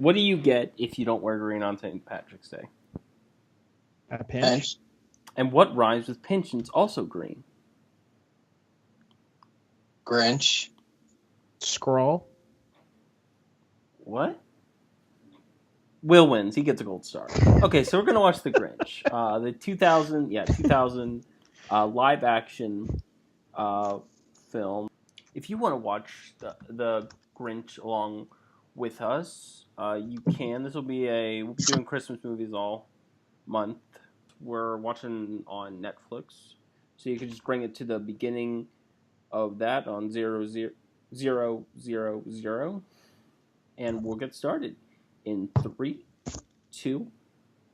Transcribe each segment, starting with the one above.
What do you get if you don't wear green on St. Patrick's Day? A pinch. And what rhymes with pinch and it's also green? Grinch. Scroll. What? Will wins. He gets a gold star. Okay, so we're gonna watch The Grinch, the 2000 live action film. If you want to watch the Grinch along with us, you can. We'll be doing Christmas movies all month. We're watching on Netflix, so you can just bring it to the beginning of that on 0000, and we'll get started in 3, 2,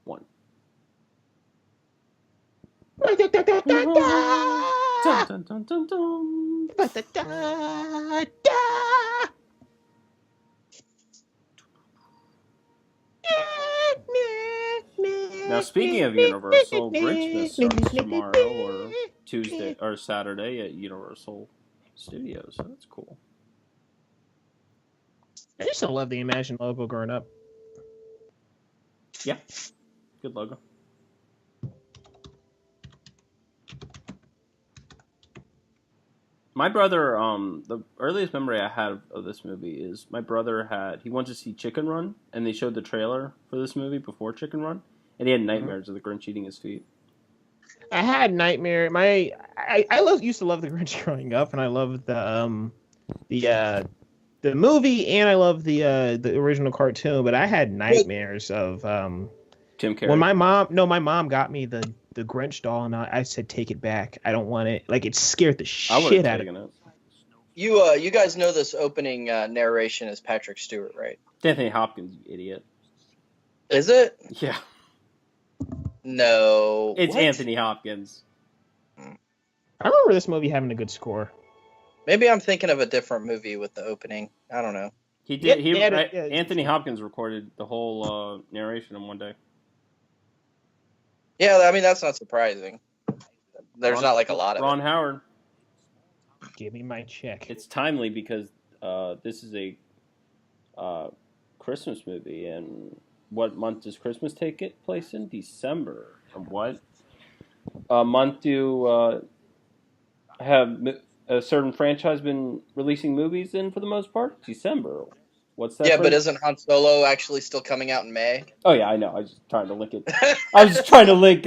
1. Dun, dun, dun, dun, dun. Now, speaking of Universal, Grinchmas starts tomorrow or Tuesday or Saturday at Universal Studios. So that's cool. I used to love the Imagine logo growing up. Yeah, good logo. My brother, the earliest memory I have of this movie is my brother he went to see Chicken Run, and they showed the trailer for this movie before Chicken Run, and he had nightmares of the Grinch eating his feet. I had nightmare. Used to love the Grinch growing up, and I loved the movie, and I loved the original cartoon. But I had nightmares of Jim Carrey. When my mom got me the Grinch doll, and I said, "Take it back. I don't want it." Like, it scared the shit out of me. You guys know this opening narration is Patrick Stewart, right? Anthony Hopkins, you idiot. Is it? Yeah. No. It's what? Anthony Hopkins. I remember this movie having a good score. Maybe I'm thinking of a different movie with the opening. I don't know. He did. Anthony Hopkins recorded the whole narration in one day. Yeah, I mean, that's not surprising. There's not like a lot of Ron Howard. Give me my check. It's timely because this is a Christmas movie, and what month does Christmas take place in? December. And what month do have a certain franchise been releasing movies in for the most part? December. What's that? Yeah, but isn't Han Solo actually still coming out in May? Oh yeah, I know. I was just trying to link it. I was just trying to link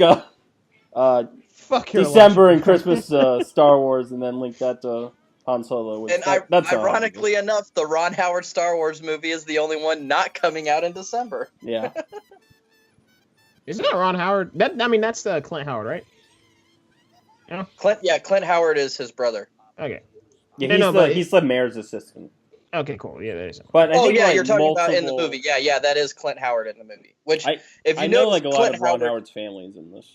December and Christmas Star Wars, and then link that to Han Solo. And that's ironically enough, the Ron Howard Star Wars movie is the only one not coming out in December. Yeah. Isn't that Ron Howard? That's Clint Howard, right? Yeah. Clint Howard is his brother. Okay. Yeah, he's the mayor's assistant. Okay, cool. Yeah, that is. But I think you're talking about in the movie. Yeah, that is Clint Howard in the movie. Which, if you know, like a lot of Ron Howard's families in this.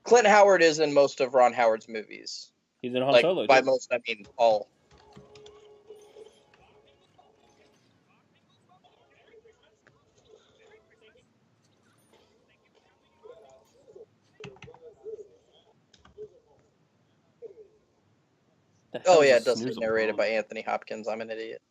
Clint Howard is in most of Ron Howard's movies. He's in Han Solo. By most, I mean all. Oh yeah, it does get narrated by Anthony Hopkins. I'm an idiot.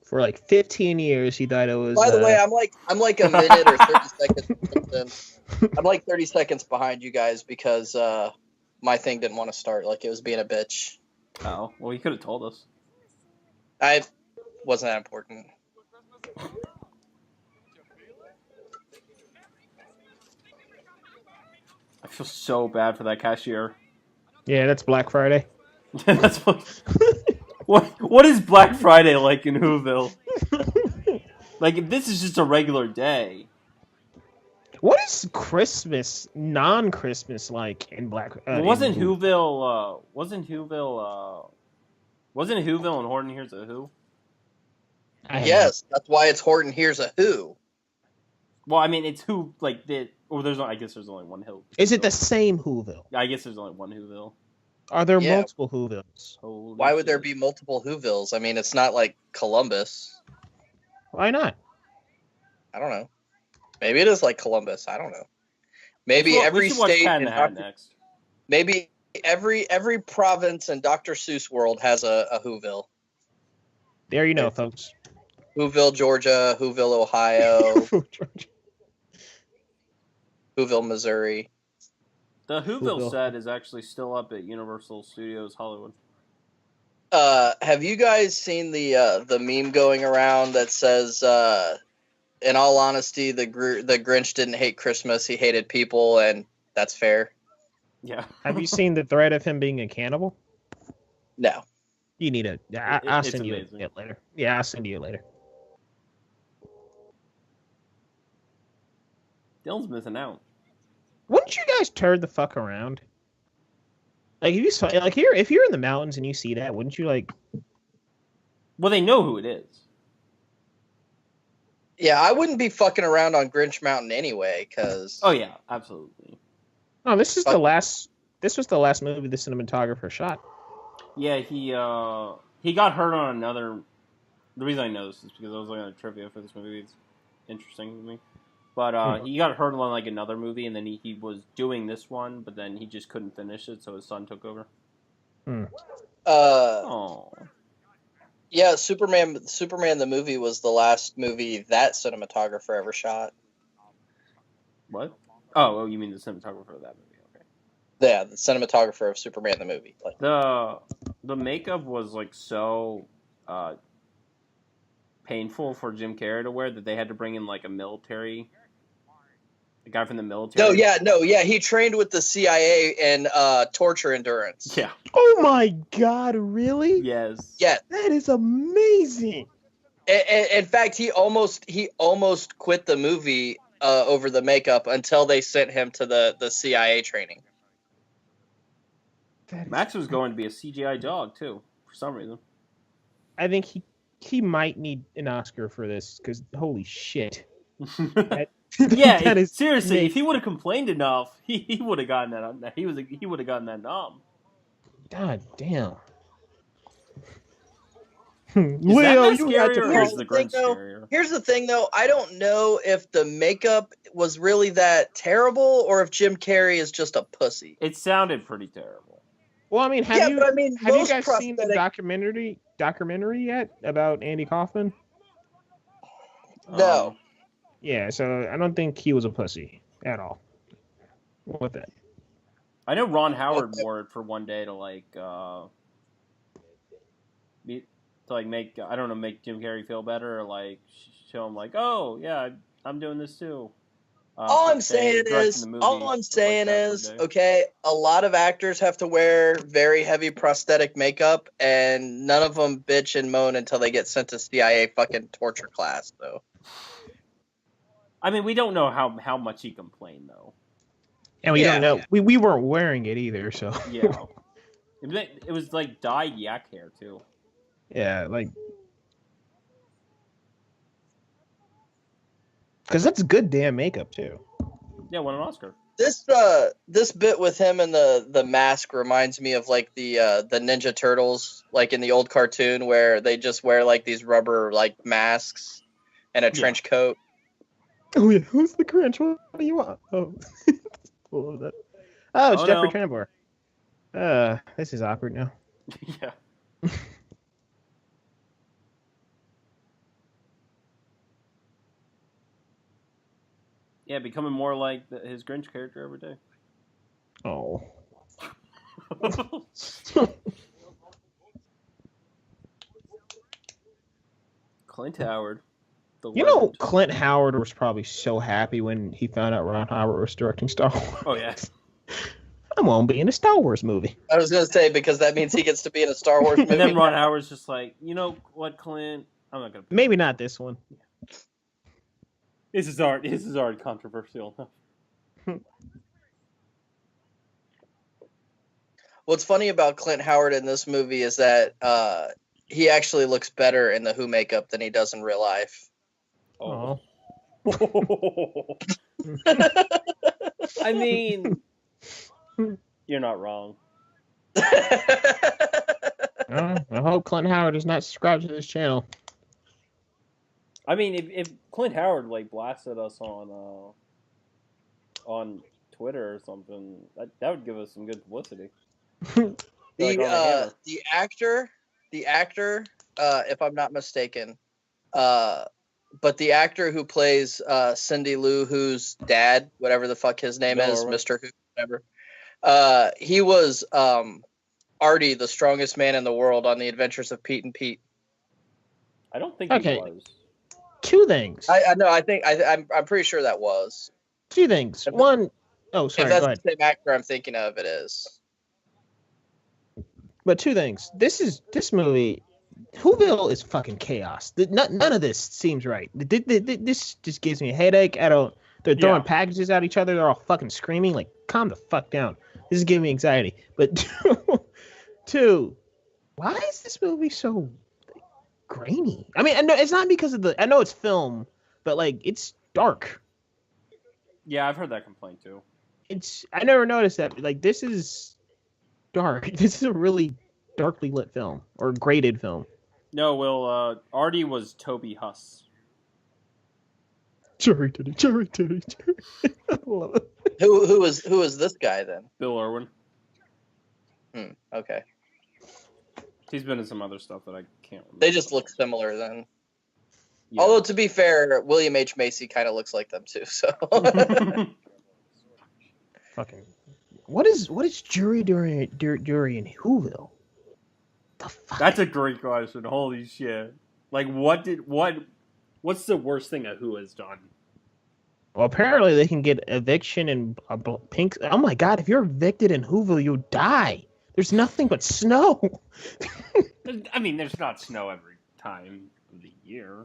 For like 15 years, he thought it was. By the way, I'm like a minute or 30 seconds. I'm like 30 seconds behind you guys because my thing didn't want to start. Like, it was being a bitch. Oh, well, you could have told us. I wasn't that important. I feel so bad for that cashier. Yeah, that's Black Friday. That's what is Black Friday like in Whoville? Like, if this is just a regular day. What is Christmas, non-Christmas like in Black? Wasn't Whoville and Horton Hears a Who? Yes, that's why it's Horton Hears a Who. Well, I mean, it's Who, like, I guess there's only one Who. Is it the same Whoville? I guess there's only one Whoville. Are there multiple Whovilles? Why would there be multiple Whovilles? I mean, it's not like Columbus. Why not? I don't know. Maybe it is like Columbus. I don't know. Maybe every state maybe every province in Dr. Seuss world has a Whoville. There you know, folks. Whoville, Georgia, Whoville, Ohio, Whoville, Missouri. The Whoville set is actually still up at Universal Studios Hollywood. Have you guys seen the meme going around that says, in all honesty, the Grinch didn't hate Christmas, he hated people, and that's fair? Yeah. Have you seen the thread of him being a cannibal? No. You need it. I'll send you amazing. it later. Yeah, I'll send you it later. Dylan's missing out. Wouldn't you guys turn the fuck around? Like if you saw, like here, if you're in the mountains and you see that, wouldn't you like? Well, they know who it is. Yeah, I wouldn't be fucking around on Grinch Mountain anyway, because... Oh, yeah, absolutely. No, this is the last... This was the last movie the cinematographer shot. Yeah, he got hurt on another... The reason I know this is because I was looking at trivia for this movie. It's interesting to me. But he got hurt on like another movie, and then he was doing this one, but then he just couldn't finish it, so his son took over. Oh. Yeah, Superman the movie was the last movie that cinematographer ever shot. What? Oh, you mean the cinematographer of that movie? Okay. Yeah, the cinematographer of Superman the movie. Like, the makeup was like so painful for Jim Carrey to wear that they had to bring in like a guy from the military. No, he trained with the CIA in torture endurance. Yeah. Oh my god, really? Yes. Yeah. That is amazing. In fact, he almost quit the movie over the makeup until they sent him to the CIA training. Max was going to be a CGI dog too, for some reason. I think he might need an Oscar for this because holy shit. Yeah, seriously, if he would have complained enough, he would have gotten that. He would have gotten that nom. God damn. Leo, you had to call the Grinch scarier. Here's the thing, though. I don't know if the makeup was really that terrible or if Jim Carrey is just a pussy. It sounded pretty terrible. Well, I mean, have you guys seen the documentary yet about Andy Kaufman? No. Yeah, so I don't think he was a pussy at all. With that, I know Ron Howard wore it for one day to make make Jim Carrey feel better, or like show him like, oh yeah, I'm doing this too. All I'm saying is, okay, a lot of actors have to wear very heavy prosthetic makeup, and none of them bitch and moan until they get sent to CIA fucking torture class, though. I mean, we don't know how much he complained, though. And we don't know. Yeah. We weren't wearing it either, so... Yeah. It was, like, dyed yak hair, too. Yeah, like... Because that's good damn makeup, too. Yeah, won an Oscar. This bit with him and the mask reminds me of, like, the Ninja Turtles, like, in the old cartoon, where they just wear, like, these rubber, like, masks and a trench coat. Oh yeah, who's the Grinch? What do you want? Oh, it's Jeffrey Tambor. This is awkward now. Yeah. Yeah, becoming more like his Grinch character every day. Oh. Clint Howard. Clint Howard was probably so happy when he found out Ron Howard was directing Star Wars. Oh, yeah. I won't be in a Star Wars movie. I was going to say, because that means he gets to be in a Star Wars movie. And then Ron Howard's just like, you know what, Clint? I'm not going to... Maybe not this one. Yeah. This is already controversial enough. What's funny about Clint Howard in this movie is that he actually looks better in the Who makeup than he does in real life. Oh. I mean, you're not wrong. I hope Clint Howard is not subscribed to this channel. I mean, if Clint Howard like blasted us on Twitter or something, that would give us some good publicity. The actor if I'm not mistaken. But the actor who plays Cindy Lou Who's dad, whatever the fuck his name is, Mr. Who, whatever. He was Artie, the strongest man in the world on The Adventures of Pete and Pete. I don't think he was. Two things. I know. I think I'm pretty sure that was. Two things. One. Oh, sorry. If that's go ahead. the same actor I'm thinking of, it is. But two things. This movie. Whoville is fucking chaos. None of this seems right. This just gives me a headache. They're throwing packages at each other. They're all fucking screaming. Like, calm the fuck down. This is giving me anxiety. But two, why is this movie so grainy? I mean, I know it's not because of I know it's film, but like it's dark. Yeah, I've heard that complaint too. I never noticed that. Like, this is dark. This is a really darkly lit film or graded film. No, Will, Artie was Toby Huss. Cherry titty. I love it. Who is this guy then? Bill Irwin. Okay. He's been in some other stuff that I can't remember. They just look similar then. Yeah. Although, to be fair, William H. Macy kind of looks like them too. So. Fucking. What is jury during in Whoville? The fuck? That's a great question. Holy shit! Like, what's the worst thing a Who has done? Well, apparently they can get eviction and a pink. Oh my god! If you're evicted in Whoville, you die. There's nothing but snow. I mean, there's not snow every time of the year.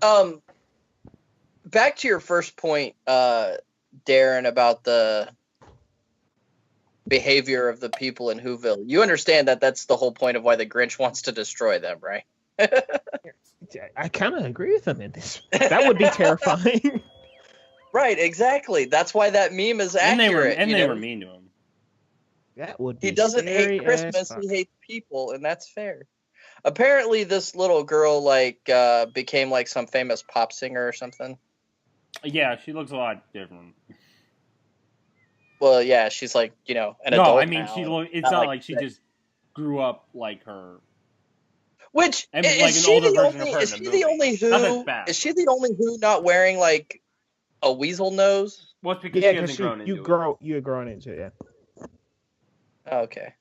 Back to your first point, Darren, about the behavior of the people in Whoville. You understand that that's the whole point of why the Grinch wants to destroy them, right? I kind of agree with him in this. That would be terrifying. Right, exactly. That's why that meme is accurate. And they were mean to him. That would be. He doesn't hate Christmas. He hates people, and that's fair. Apparently, this little girl became like some famous pop singer or something. Yeah, she looks a lot different. Well, yeah, she's like, an adult. No, I mean, now. It's not like she just grew up like her. Which and is like she an older the version only? of her Is in she the the movie. only Who? Nothing bad. Is she the only Who not wearing like a weasel nose? Well, it's because she hasn't grown into it. You're growing into it, yeah. Okay.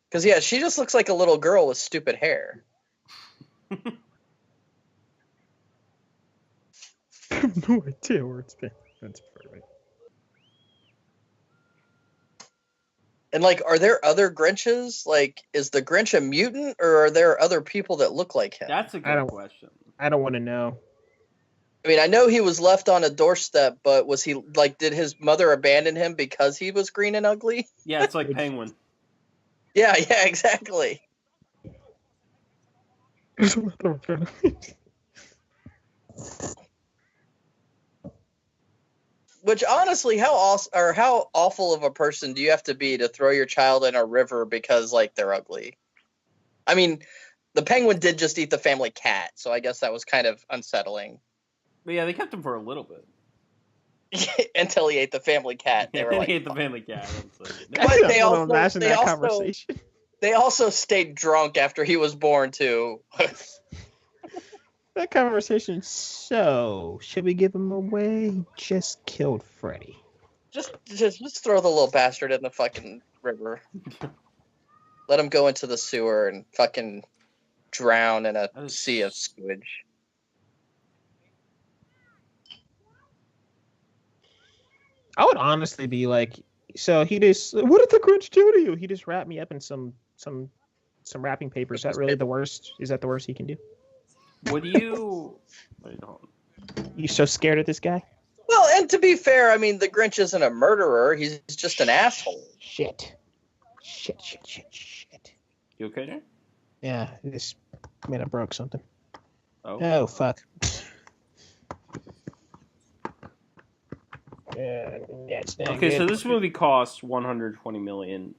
Because she just looks like a little girl with stupid hair. I have no idea where it's been. That's perfect. And are there other Grinches? Like, is the Grinch a mutant, or are there other people that look like him? That's a good question. I don't want to know. I mean, I know he was left on a doorstep, but was he did his mother abandon him because he was green and ugly? Yeah, it's like Penguin. Yeah, exactly. Which honestly, how awful of a person do you have to be to throw your child in a river because they're ugly? I mean, the penguin did just eat the family cat, so I guess that was kind of unsettling. But yeah, they kept him for a little bit. Until he ate the family cat. They were he ate the family cat. But conversation. They also stayed drunk after he was born too. That conversation. So, should we give him away? He just killed Freddy. Just throw the little bastard in the fucking river. Let him go into the sewer and fucking drown in a sea of sewage. I would honestly be like, so he just, what did the Grinch do to you? He just wrapped me up in some wrapping paper. Is that really the worst? Is that the worst he can do? Would you? Wait, hold on. You so scared of this guy? Well, and to be fair, I mean, the Grinch isn't a murderer. He's just an asshole. Shit. You okay there? Yeah, this man, I broke something. Oh fuck. That's not okay, good. so this movie cost $123 million.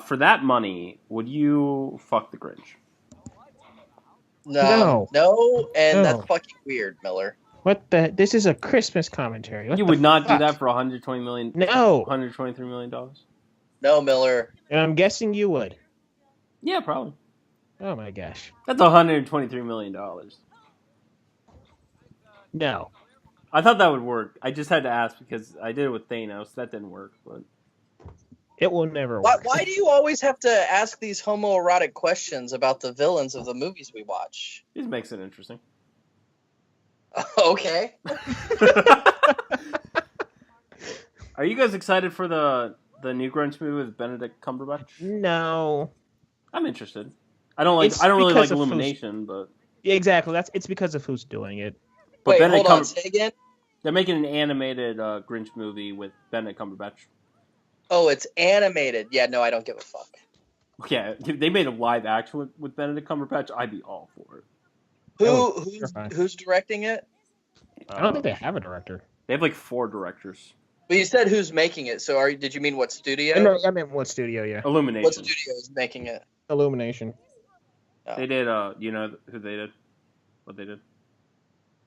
For that money, would you fuck the Grinch? No, and that's fucking weird, Miller. What the? This is a Christmas commentary. What you would not do that for $120 million? No. $123 million? No, Miller. And I'm guessing you would. Yeah, probably. Oh my gosh. That's $123 million. No. I thought that would work. I just had to ask because I did it with Thanos. That didn't work, but It will never work. Why do you always have to ask these homoerotic questions about the villains of the movies we watch? it makes it interesting. Okay. Are you guys excited for the new Grinch movie with Benedict Cumberbatch? No. I'm interested. I don't really like Illumination, but exactly. It's because of who's doing it. But wait, hold on. Say again. They're making an animated Grinch movie with Benedict Cumberbatch. Oh, it's animated. Yeah, no, I don't give a fuck. Yeah, if they made a live action with Benedict Cumberbatch, I'd be all for it. Who's directing it? I don't think they have a director. They have like 4 directors. But you said who's making it, so did you mean what studio? No, I meant what studio, yeah. Illumination. What studio is making it? Illumination. Oh. They did, you know who they did? What they did?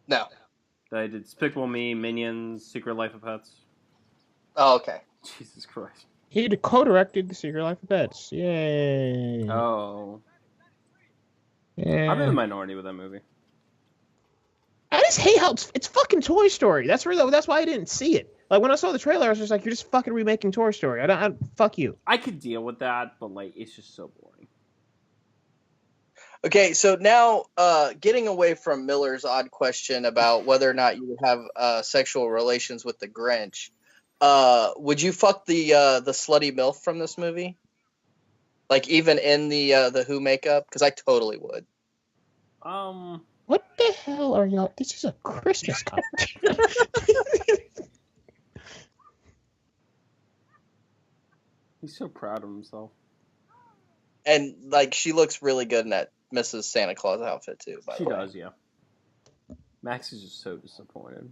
No. They did Despicable Me, Minions, Secret Life of Pets. Oh, okay. Jesus Christ. He co-directed The Secret Life of Pets. Yay. Oh. Yeah. I'm in the minority with that movie. I just hate how it's fucking Toy Story. That's why I didn't see it. Like, when I saw the trailer, I was just like, you're just fucking remaking Toy Story. Fuck you. I could deal with that, but, like, it's just so boring. Okay, so now, getting away from Miller's odd question about whether or not you would have sexual relations with the Grinch, would you fuck the slutty MILF from this movie? Like, even in the Who makeup? Because I totally would. What the hell are y'all? This is a Christmas competition. He's so proud of himself. And, like, she looks really good in that Mrs. Santa Claus outfit, too, by the way. She does, yeah. Max is just so disappointed.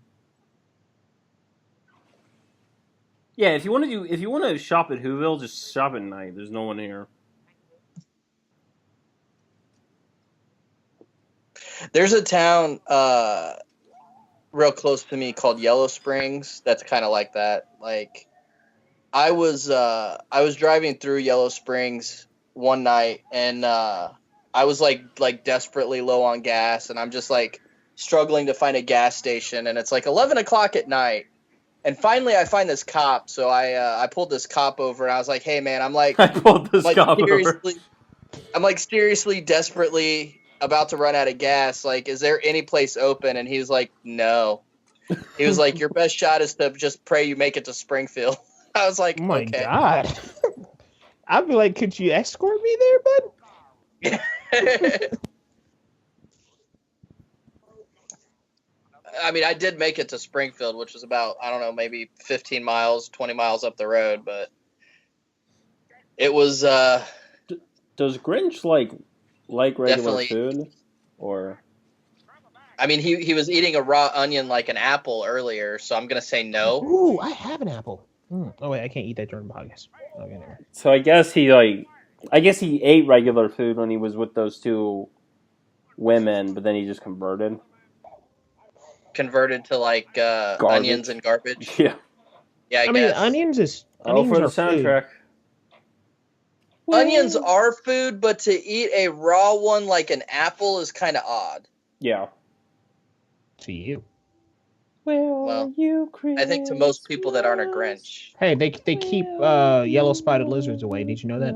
Yeah, if you want to shop at Whoville, just shop at night. There's no one here. There's a town real close to me called Yellow Springs that's kind of like that. Like, I was driving through Yellow Springs one night, and I was like desperately low on gas, and I'm just like struggling to find a gas station, and it's like 11 o'clock at night, and finally I find this cop. So I pulled this cop over, and I was like, "Hey man, I'm like, I pulled this cop over. I'm like seriously, desperately about to run out of gas. Like, is there any place open?" And he was like, "No." He was like, "Your best shot is to just pray you make it to Springfield." I was like, "Oh my okay. God." I'd be like, "Could you escort me there, bud?" I mean, I did make it to Springfield, which was about, I don't know, maybe 15 miles, 20 miles up the road, but it was... Does Grinch like regular definitely food? Or... I mean, he was eating a raw onion like an apple earlier, so I'm going to say no. Ooh, I have an apple. Oh, wait, I can't eat that during the podcast. Okay, never. So I guess he ate regular food when he was with those 2 women, but then he just converted. Converted to like onions and garbage. Yeah. Yeah, I guess. mean, onions for the soundtrack. Food. Onions are food, but to eat a raw one like an apple is kind of odd. Yeah. To you. Well, I think to most people that aren't a Grinch. Hey, they keep yellow spotted lizards away. Did you know that?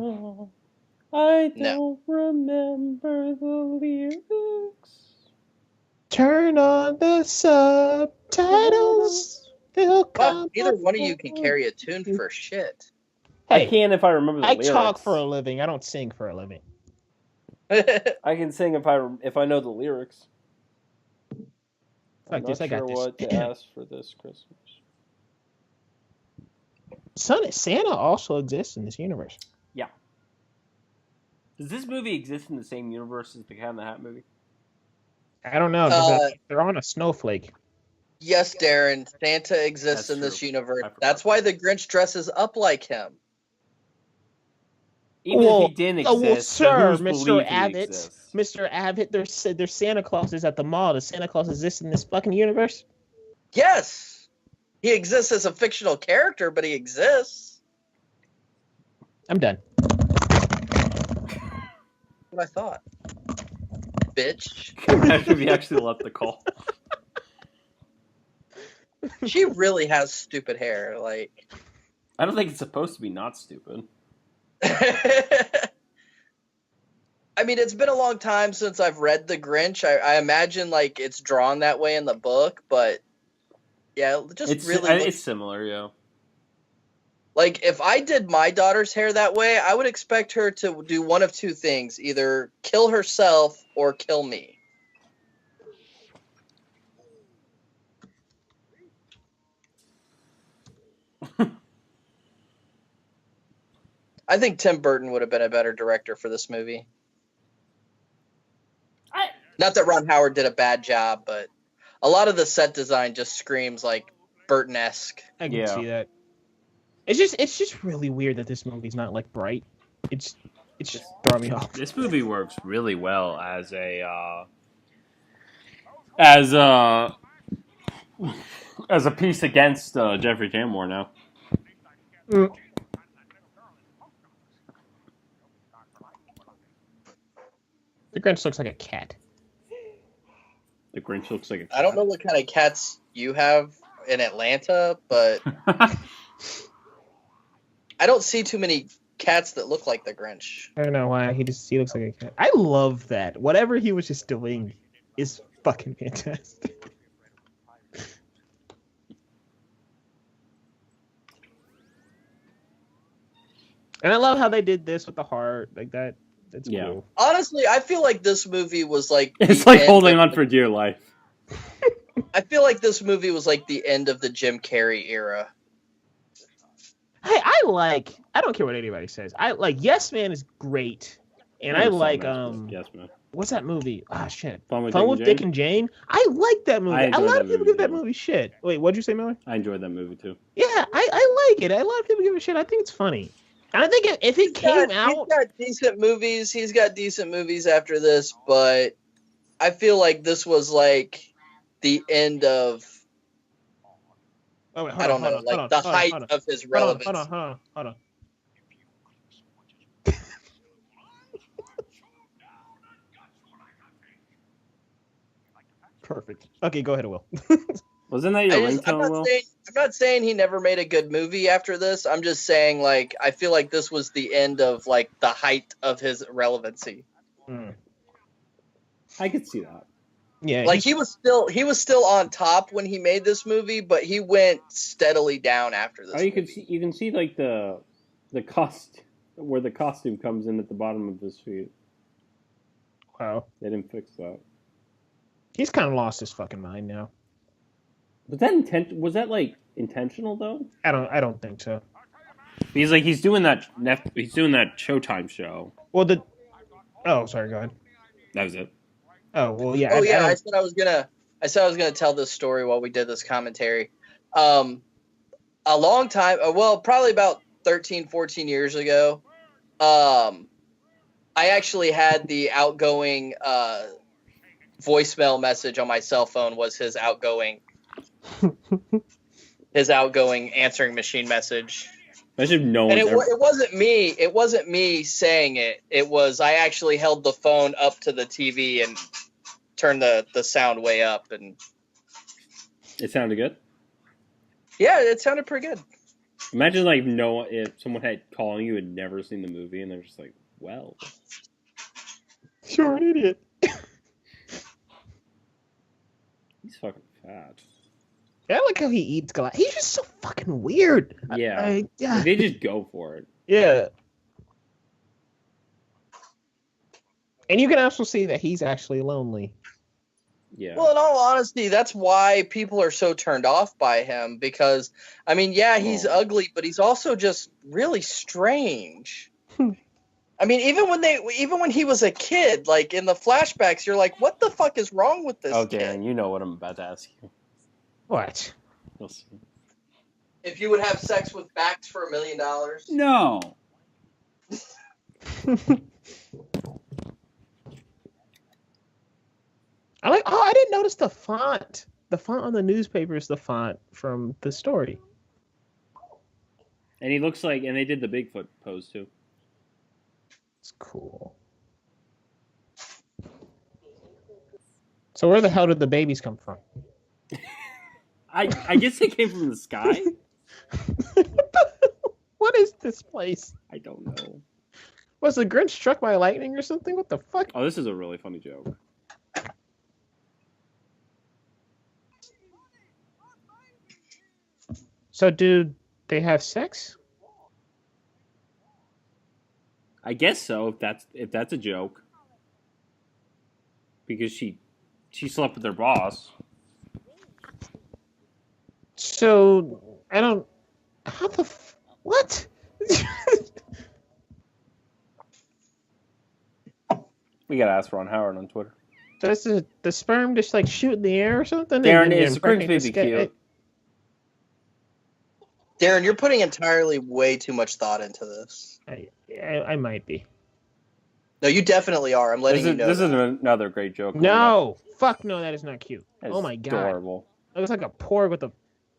I don't remember the lyrics. Turn on the subtitles. They'll come. Neither one of you can carry a tune for shit. Hey, I can if I remember the lyrics. I talk for a living. I don't sing for a living. I can sing if I know the lyrics. I'm not sure what to ask for this Christmas. Santa also exists in this universe. Yeah. Does this movie exist in the same universe as the Cat in the Hat movie? I don't know. They're on a snowflake. Yes, Darren. Santa exists in this universe. That's why the Grinch dresses up like him. Even if he didn't exist, sir, Mr. Abbott, there's Santa Clauses at the mall. Does Santa Claus exist in this fucking universe? Yes. He exists as a fictional character, but he exists. I'm done. what I thought. Bitch. Imagine if he actually left the call. She really has stupid hair. Like, I don't think it's supposed to be not stupid. I mean, it's been a long time since I've read The Grinch. I imagine like it's drawn that way in the book, but yeah, it's similar, yeah. Like, if I did my daughter's hair that way, I would expect her to do one of two things: either kill herself or kill me. I think Tim Burton would have been a better director for this movie. Not that Ron Howard did a bad job, but a lot of the set design just screams like Burton-esque. I can see that. It's just really weird that this movie's not like bright. It's just throwing me off. This movie works really well as a piece against Jeffrey Tambor now. Mm. The Grinch looks like a cat. The Grinch looks like a cat. I don't know what kind of cats you have in Atlanta, but I don't see too many cats that look like the Grinch. I don't know why. He looks like a cat. I love that. Whatever he was just doing is fucking fantastic. And I love how they did this with the heart. Like that. That's cool. Honestly, I feel like this movie was like... It's like holding on for dear life. I feel like this movie was like the end of the Jim Carrey era. Hey, I don't care what anybody says. I like Yes Man is great. And I like Yes Man. What's that movie? Ah, shit. Fun with Dick and Jane. I like that movie. A lot of people give that movie shit. Wait, what'd you say, Miller? I enjoyed that movie too. Yeah, I like it. A lot of people give it shit. I think it's funny. And I think if it came out... He's got decent movies. He's got decent movies after this, but I feel like this was like the end of... Oh, wait, I don't know, like the height of his relevance. Hold on. Perfect. Okay, go ahead, Will. Wasn't that your ringtone, Will? I'm not saying he never made a good movie after this. I'm just saying, like, I feel like this was the end of, like, the height of his relevancy. I could see that. Yeah, like he was still on top when he made this movie, but he went steadily down after this. Oh, you can see like the where the costume comes in at the bottom of his feet. Wow, they didn't fix that. He's kind of lost his fucking mind now. Was that like intentional though? I don't think so. He's doing that Showtime show. Well, sorry, go ahead. That was it. Oh well, yeah. I said I was gonna tell this story while we did this commentary. A long time, probably about 13, 14 years ago, I actually had the outgoing voicemail message on my cell phone was his outgoing answering machine message. Imagine no one. And it wasn't me. It wasn't me saying it. It was I actually held the phone up to the TV and turned the sound way up, and it sounded good. Yeah, it sounded pretty good. Imagine like if someone had calling you and never seen the movie, and they're just like, "Well, you're an idiot." He's fucking fat. I like how he eats glass. He's just so fucking weird. Yeah. They just go for it. Yeah. And you can also see that he's actually lonely. Yeah. Well, in all honesty, that's why people are so turned off by him. Because, I mean, yeah, he's ugly, but he's also just really strange. I mean, even when he was a kid, like in the flashbacks, you're like, what the fuck is wrong with this kid? Darren, you know what I'm about to ask you. What? We'll see. If you would have sex with Bax for $1 million? No. I didn't notice the font. The font on the newspaper is the font from the story. And he looks like, and they did the Bigfoot pose too. It's cool. So where the hell did the babies come from? I guess they came from the sky. What is this place? I don't know. Was the Grinch struck by lightning or something? What the fuck? Oh, this is a really funny joke. So, do they have sex? I guess so. If that's a joke, because she slept with their boss. So I don't. How the what? We gotta ask Ron Howard on Twitter. Does the sperm just like shoot in the air or something? Darren, is Grinch baby cute? Darren, you're putting entirely way too much thought into this. I might be. No, you definitely are. I'm letting you know. This is another great joke. No, fuck no, that is not cute. That's oh my god, adorable. It looks like a porg with a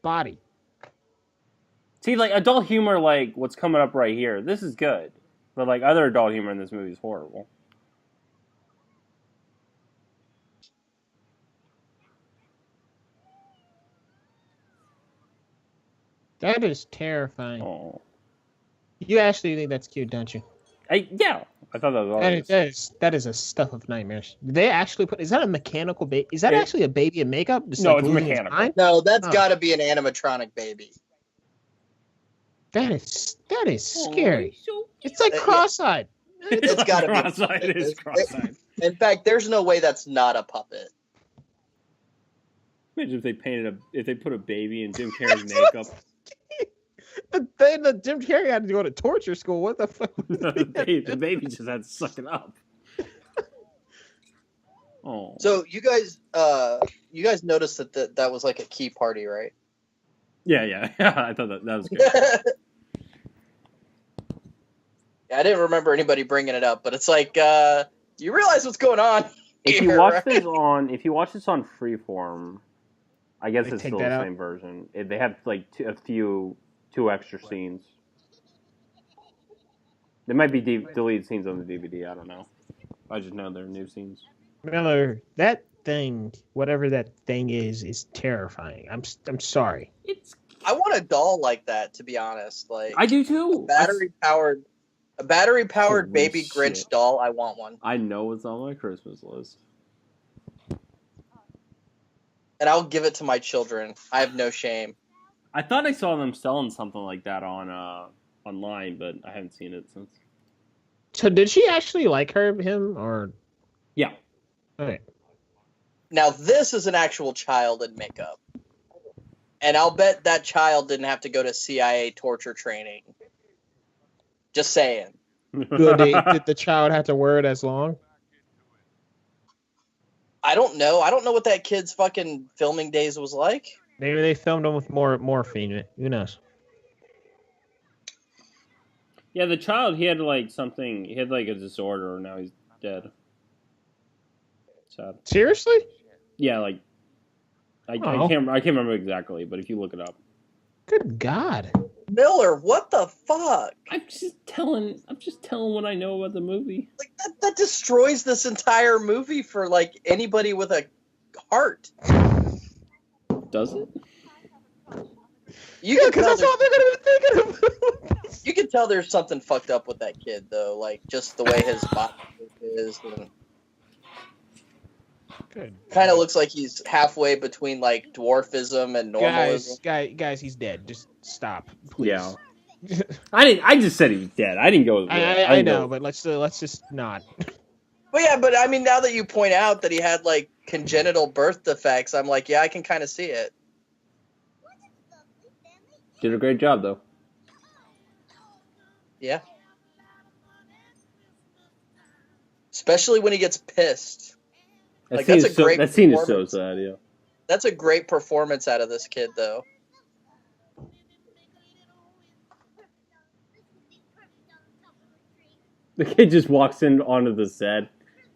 body. See, like adult humor, like what's coming up right here. This is good, but like other adult humor in this movie is horrible. That is terrifying. Oh. You actually think that's cute, don't you? Yeah, I thought that was that is a stuff of nightmares. Did they actually put? Is that a mechanical baby? Is that actually a baby in makeup? Just no, like it's mechanical. No, that's got to be an animatronic baby. That is scary. So it's like cross-eyed. It's got to be cross-eyed. It is cross-eyed. In fact, there's no way that's not a puppet. Imagine if they put a baby in Jim Carrey's makeup. Then the Jim Carrey had to go to torture school. What the fuck? the baby just had to suck it up. Oh. So you guys noticed that was like a key party, right? Yeah. I thought that was good. Yeah, I didn't remember anybody bringing it up, but it's like you realize what's going on. If you watch this on Freeform, I guess it's still the same version. They have like two extra scenes. There might be deleted scenes on the DVD. I don't know. I just know they're new scenes. Miller, that thing, whatever that thing is terrifying. I'm sorry. I want a doll like that, to be honest. Like I do too. A battery powered Holy baby shit. Grinch doll. I want one. I know it's on my Christmas list. And I'll give it to my children. I have no shame. I thought I saw them selling something like that on online, but I haven't seen it since. So did she actually like him or? Yeah. Okay. Now this is an actual child in makeup, and I'll bet that child didn't have to go to CIA torture training. Just saying. Did the child have to wear it as long? I don't know. I don't know what that kid's fucking filming days was like. Maybe they filmed him with more morphine. Who knows? Yeah, the child, he had like something. He had like a disorder. Now he's dead. Sad. Seriously? Yeah, like I can't remember exactly, but if you look it up. Good God. Miller, what the fuck? I'm just telling what I know about the movie. Like that destroys this entire movie for like anybody with a heart. Does it? Because that's all they're gonna be thinking of. You can tell there's something fucked up with that kid, though. Like just the way his body is, and kind of looks like he's halfway between like dwarfism and normalism. Guys, he's dead. Just stop, please. Yeah. I just said he was dead. I didn't go. I know, but let's just not. But yeah, but I mean, now that you point out that he had like congenital birth defects, I'm like, yeah, I can kind of see it. Did a great job, though. Yeah. Especially when he gets pissed. Like that's a great. That scene is so sad. Yeah. That's a great performance out of this kid, though. The kid just walks in onto the set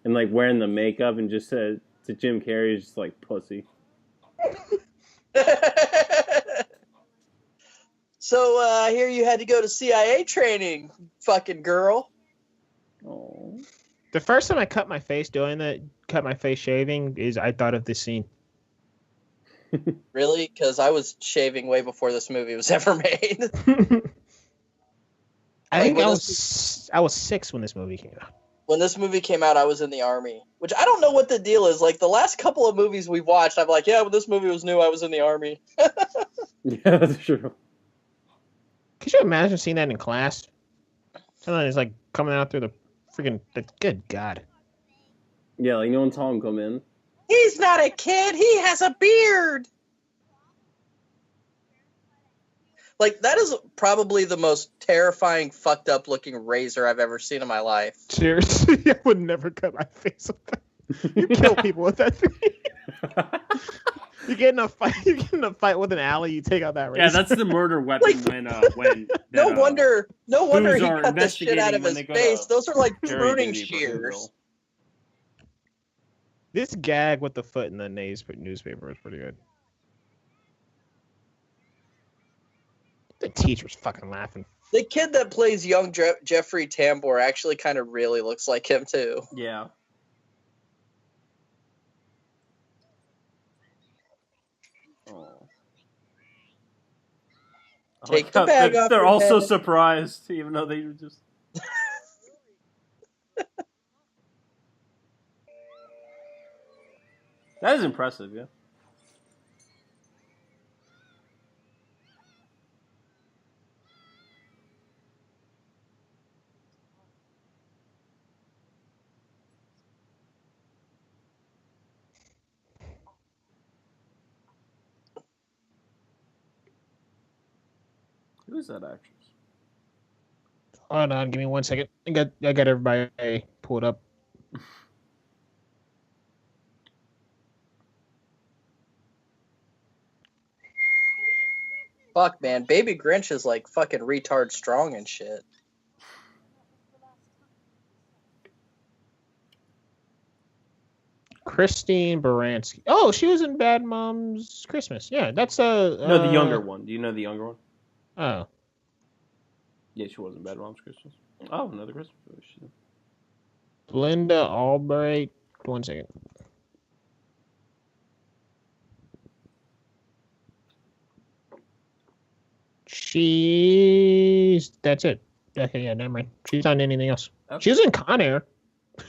and like wearing the makeup and just said to Jim Carrey, he's just like pussy. So I hear you had to go to CIA training, fucking girl. Oh. The first time I cut my face shaving is I thought of this scene. Really? Because I was shaving way before this movie was ever made. I think I was 6 when this movie came out. When this movie came out, I was in the Army. Which I don't know what the deal is. Like, the last couple of movies we've watched, I'm like, yeah, when this movie was new, I was in the Army. Yeah, that's true. Could you imagine seeing that in class? Something is like coming out through the freaking... Good God. Yeah, like no one saw him come in. He's not a kid. He has a beard. Like, that is probably the most terrifying, fucked up looking razor I've ever seen in my life. Seriously, I would never cut my face with that. You kill people with that thing. You get in a fight with an alley, you take out that razor. Yeah, that's the murder weapon when no wonder he cut the shit out of his they face. Those are like pruning shears. This gag with the foot in the newspaper is pretty good. The teacher's fucking laughing. The kid that plays young Jeffrey Tambor actually kind of really looks like him too. Yeah. Oh. Take the bag off. They're also surprised, even though they were just. That is impressive, yeah. Who is that actress? Hold on, give me 1 second. I got everybody pulled up. Fuck, man. Baby Grinch is like fucking retard strong and shit. Christine Baranski. Oh, she was in Bad Moms Christmas. Yeah, that's No, the younger one. Do you know the younger one? Oh. Yeah, she was in Bad Moms Christmas. Oh, another Christmas movie. Linda Albright. 1 second. That's it. Okay, yeah, never mind. She's not in anything else. Okay. She was in Con Air.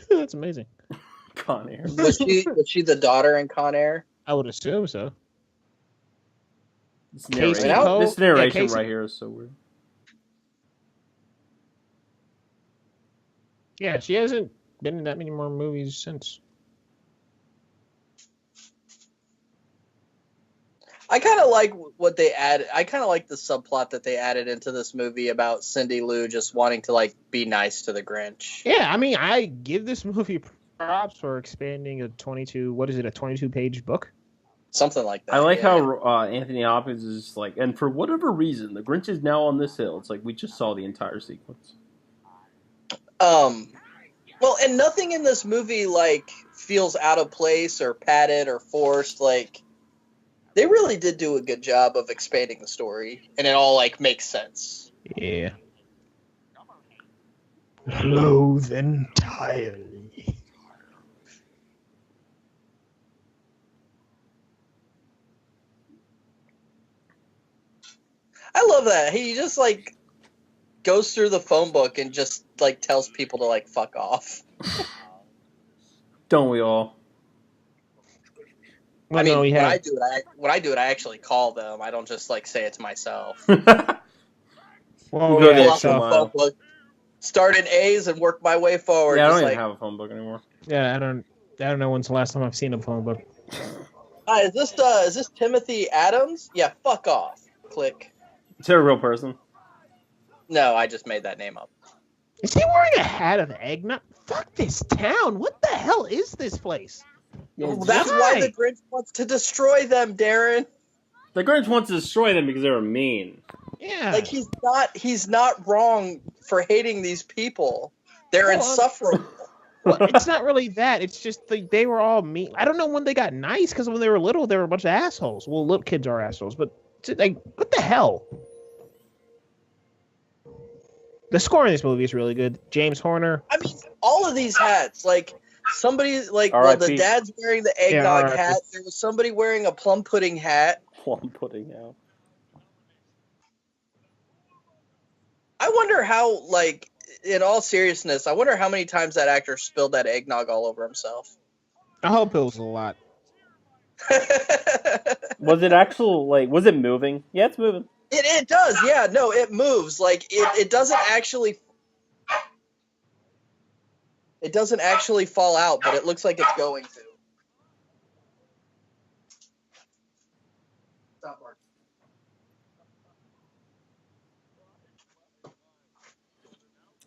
That's amazing. Con Air. Was she the daughter in Con Air? I would assume so. This narration right here is so weird. Yeah, she hasn't been in that many more movies since. I kind of like what they added. I kind of like the subplot that they added into this movie about Cindy Lou just wanting to like be nice to the Grinch. Yeah, I mean, I give this movie props for expanding a 22-page book? Something like that. I like how Anthony Hopkins is like, and for whatever reason, the Grinch is now on this hill. It's like we just saw the entire sequence. Well, and nothing in this movie like feels out of place or padded or forced. Like, they really did do a good job of expanding the story, and it all like makes sense. Yeah. Loathe entirely. I love that. He just like goes through the phone book and just like tells people to like fuck off. Don't we all? Well, I mean, when I do it, I actually call them. I don't just like say it to myself. Well, yeah, phone book, start in A's and work my way forward. Yeah, I don't even have a phone book anymore. Yeah, I don't know when's the last time I've seen a phone book. Hi, is this Timothy Adams? Yeah, fuck off. Click. Is he a real person? No, I just made that name up. Is he wearing a hat of eggnog? Fuck this town. What the hell is this place? Yeah, that's why the Grinch wants to destroy them, Darren. The Grinch wants to destroy them because they were mean. Yeah. Like, he's not wrong for hating these people. They're insufferable. Well, it's not really that. It's just they were all mean. I don't know when they got nice, because when they were little, they were a bunch of assholes. Well, little kids are assholes, but like, what the hell? The score in this movie is really good. James Horner. I mean, all of these hats, like somebody, like the dad's wearing the eggnog hat. There was somebody wearing a plum pudding hat. Plum pudding, yeah. I wonder how, like, in all seriousness, I wonder how many times that actor spilled that eggnog all over himself. I hope it was a lot. Was it actual, like, was it moving? Yeah, it's moving. It does, yeah. No, it moves. Like, it doesn't actually... It doesn't actually fall out, but it looks like it's going to. Stop, Mark.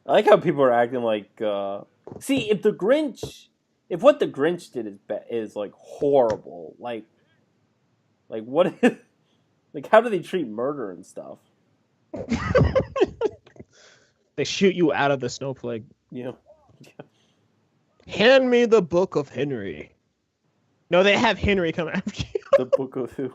I like how people are acting like... See, if what the Grinch did is like, horrible, like what is... Like, how do they treat murder and stuff? They shoot you out of the snowflake. Yeah. Hand me the Book of Henry. No, they have Henry come after you. The Book of who?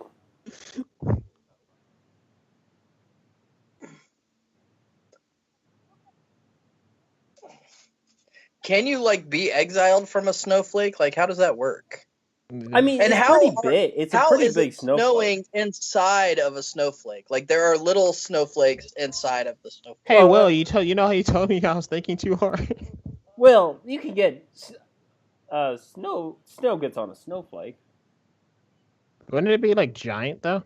Can you, like, be exiled from a snowflake? Like, how does that work? I mean, and it's pretty big. It's a pretty big snowflake. Snowing inside of a snowflake. Like, there are little snowflakes inside of the snowflake. Hey, Will, you know how you told me I was thinking too hard? Well, you can get snow gets on a snowflake. Wouldn't it be like giant though?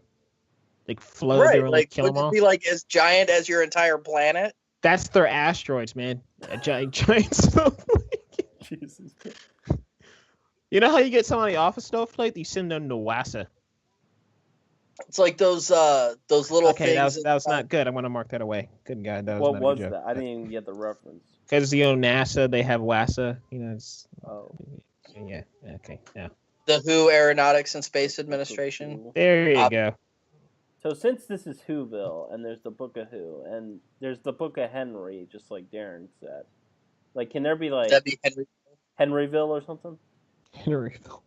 Like float right, there and like kill them all? Would it be like as giant as your entire planet? That's their asteroids, man. A giant snowflake. Jesus. You know how you get somebody off a snowflake? You send them to NASA. It's like those little okay, things. that was not good. I'm gonna mark that away. Good God, that was what not was a joke. that? I didn't even get the reference. Because NASA, they have WASA. You know, it's yeah. Okay, yeah. The WHO Aeronautics and Space Administration. There you go. So since this is Whoville, and there's the Book of Who, and there's the Book of Henry, just like Darren said, like, can there be like Henryville or something? Henryville.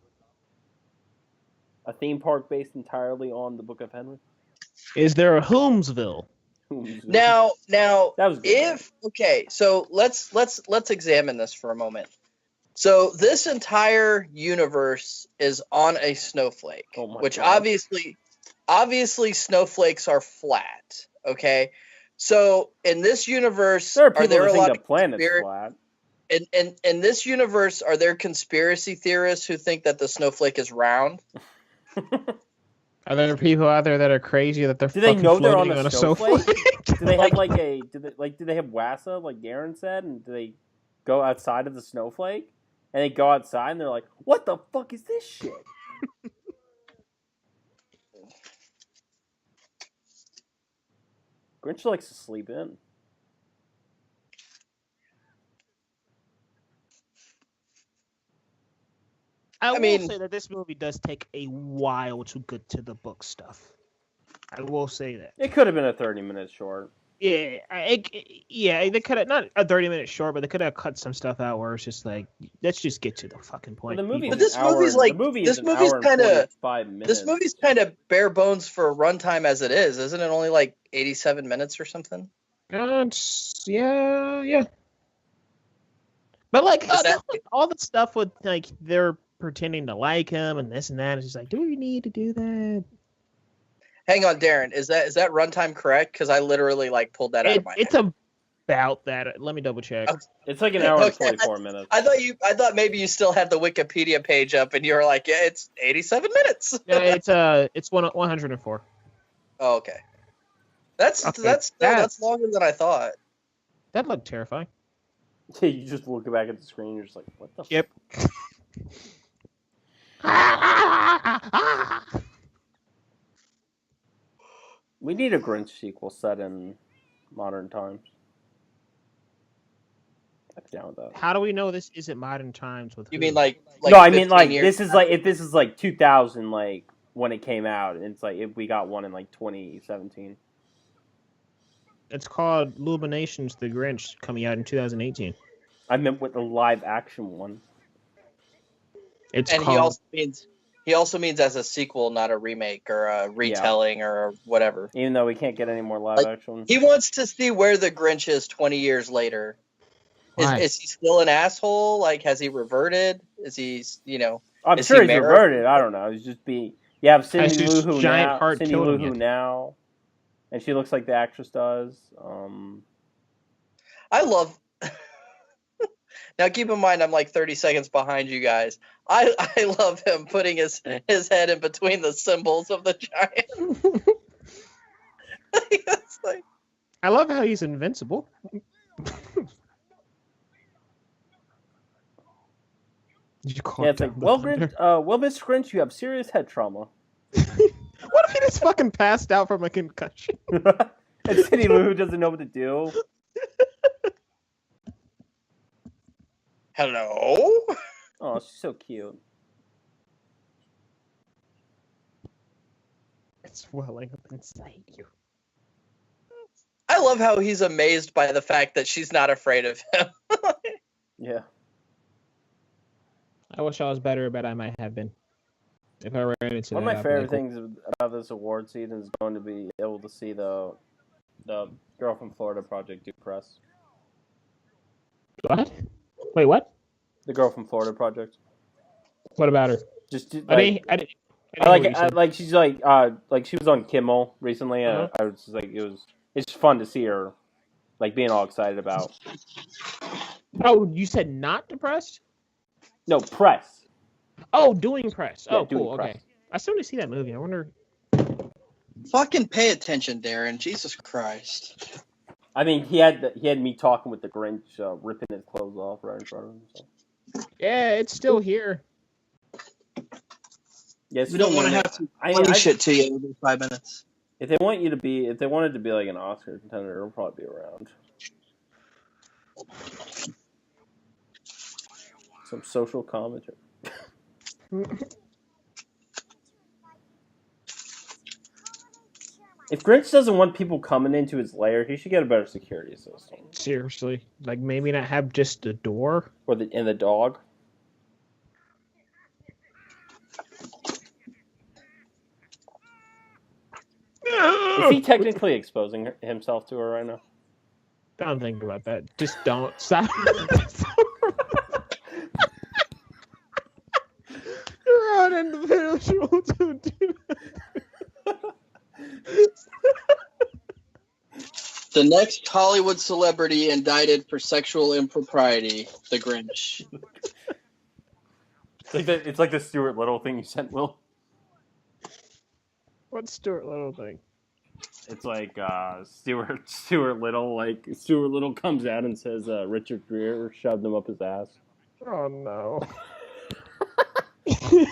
A theme park based entirely on the Book of Henry? Is there a Holmesville? Now, that was good. Okay, so let's examine this for a moment. So this entire universe is on a snowflake, which God. obviously snowflakes are flat. Okay, so in this universe, are there a lot of planets flat? In this universe, are there conspiracy theorists who think that the snowflake is round? Are there people out there that are crazy that they're do they know they're on a snowflake? Do they have do they have WASA like Darren said, and do they go outside of the snowflake? And they go outside and they're like, "What the fuck is this shit?" Grinch likes to sleep in. I will say that this movie does take a while to get to the book stuff. I will say that. It could have been a 30-minute short. Yeah, they could have, not a 30-minute short, but they could have cut some stuff out where it's just like, let's just get to the fucking point. Well, this movie's kind of bare bones for a runtime as it is. Isn't it only like 87 minutes or something? Yeah. But like all the stuff with like they're pretending to like him and this and that, it's just like, do we need to do that? Hang on, Darren. Is that runtime correct? Because I literally like pulled that out of my head. It's about that. Let me double check. Okay. It's like an hour and 44 minutes. I thought maybe you still had the Wikipedia page up and you were like, yeah, it's 87 minutes. Yeah, it's 104. Oh, okay. That's longer than I thought. That looked terrifying. Yeah, you just look back at the screen and you're just like, what the Yep. We need a Grinch sequel set in modern times. I'm down with that. How do we know this isn't modern times? With you mean like no? I mean like this is like if this is like 2000, like when it came out. It's like if we got one in like 2017. It's called Illuminations: The Grinch, coming out in 2018. I meant with the live action one. He also means He also means as a sequel, not a remake or a retelling or whatever. Even though we can't get any more live action. He wants to see where the Grinch is 20 years later. Is he still an asshole? Like, has he reverted? Is he, I'm sure he's reverted. I don't know. He's just being... You have Cindy Lou Who now. And she looks like the actress does. I love... Now, keep in mind, I'm like 30 seconds behind you guys. I love him putting his head in between the symbols of the giant. I love how he's invincible. It's like, well, Mr. Grinch, you have serious head trauma. What if he just fucking passed out from a concussion? And Cindy Lou Who doesn't know what to do. Hello? Oh, she's so cute. It's welling up inside you. I love how he's amazed by the fact that she's not afraid of him. Yeah. I wish I was better, but I might have been. If I ran into one of my favorite things about this award season is going to be able to see the girl from Florida Project do press. What? Wait, what? The girl from Florida Project. What about her? Just I didn't like she's like she was on Kimmel recently. I was just like it's fun to see her like being all excited about. Oh, you said not depressed? No, press. Oh, doing press. Yeah, oh, cool. Okay. I still need to see that movie. I wonder. Fucking pay attention, Darren. Jesus Christ. I mean, he had me talking with the Grinch, ripping his clothes off right in front of him. So. Yeah, it's still here. Yes, we don't want to have to funny shit to you every 5 minutes. If they wanted to be like an Oscar contender, it'll probably be around. Some social commentary. If Grinch doesn't want people coming into his lair, he should get a better security system. Seriously, like maybe not have just a door or the dog. Is he technically exposing himself to her right now? Don't think about that. Just don't stop. You're out in the visual to do that. The next Hollywood celebrity indicted for sexual impropriety, the Grinch. It's like the Stuart Little thing you sent, Will. What Stuart Little thing? It's like Stuart Little. Like Stuart Little comes out and says Richard Gere shoved him up his ass. Oh no! You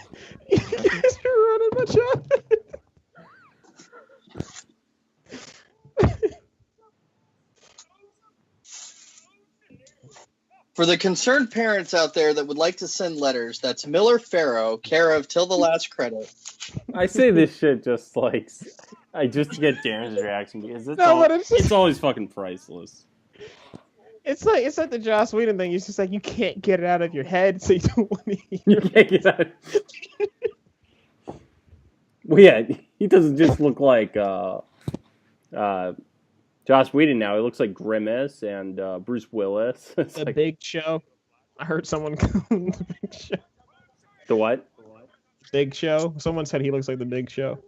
guys are running my shot. For the concerned parents out there that would like to send letters, that's Miller Farrow, care of Till the Last Credit. I say this shit just like I just get Darren's reaction because it's always fucking priceless. It's like the Joss Whedon thing. It's just like you can't get it out of your head, so you don't want to hear. You can't get out. Well, yeah, he doesn't just look like Joss Whedon now. He looks like Grimace and Bruce Willis. The Big Show. I heard someone call him the Big Show. The what? Big Show. Someone said he looks like the Big Show.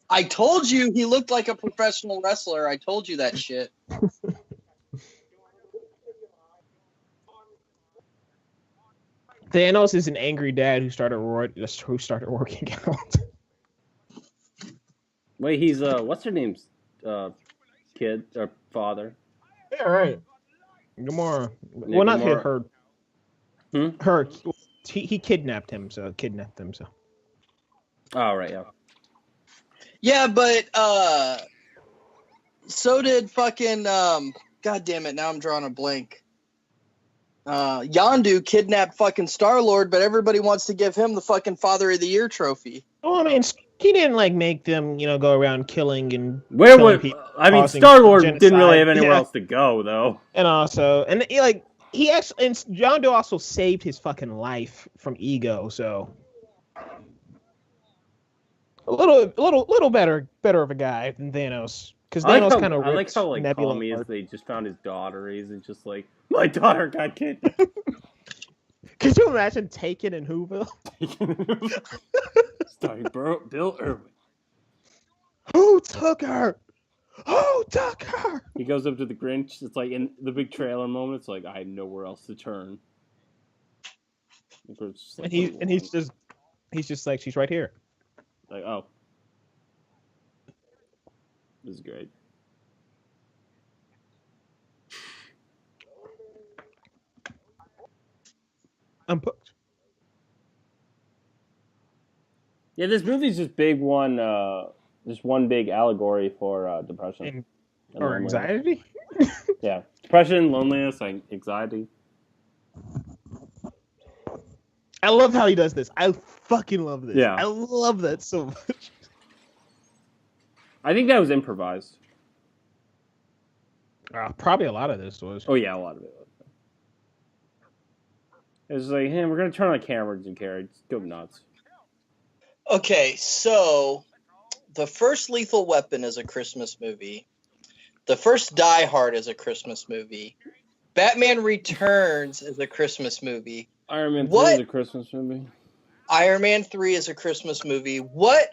I told you he looked like a professional wrestler. I told you that shit. Thanos is an angry dad who started working out. Wait, he's what's her name's kid or father? Yeah, right. Gamora. Well, not her. Her. He kidnapped him. So. Oh right, yeah. Yeah, but so did fucking God damn it! Now I'm drawing a blank. Yondu kidnapped fucking Star-Lord, but everybody wants to give him the fucking Father of the Year trophy. Oh, I mean, he didn't like make them, go around killing and. Where would I mean? Star-Lord didn't really have anywhere else to go, though. And also, he actually, and Yondu also saved his fucking life from Ego, so. little better of a guy than Thanos. Because Thanos kind of ripped like Nebula calm he is. apart. They just found his daughter. He's just like, my daughter got kidnapped. Could you imagine Taken in Whoville? Starring Bill Irwin. Who took her? Who took her? He goes up to the Grinch. It's like in the big trailer moment. It's like I have nowhere else to turn. And he's just like, she's right here. Like, oh, this is great. I'm hooked. Yeah, this movie's just big one. Just one big allegory for depression or anxiety. Yeah, depression, loneliness, anxiety. I love how he does this. I fucking love this. Yeah, I love that so much. I think that was improvised. Probably a lot of this was. Oh yeah, a lot of it was. It was like, hey, we're gonna turn on the cameras and carry. Just go nuts. Okay, so the first Lethal Weapon is a Christmas movie. The first Die Hard is a Christmas movie. Batman Returns is a Christmas movie. Iron Man 3 is a Christmas movie. Iron Man 3 is a Christmas movie. What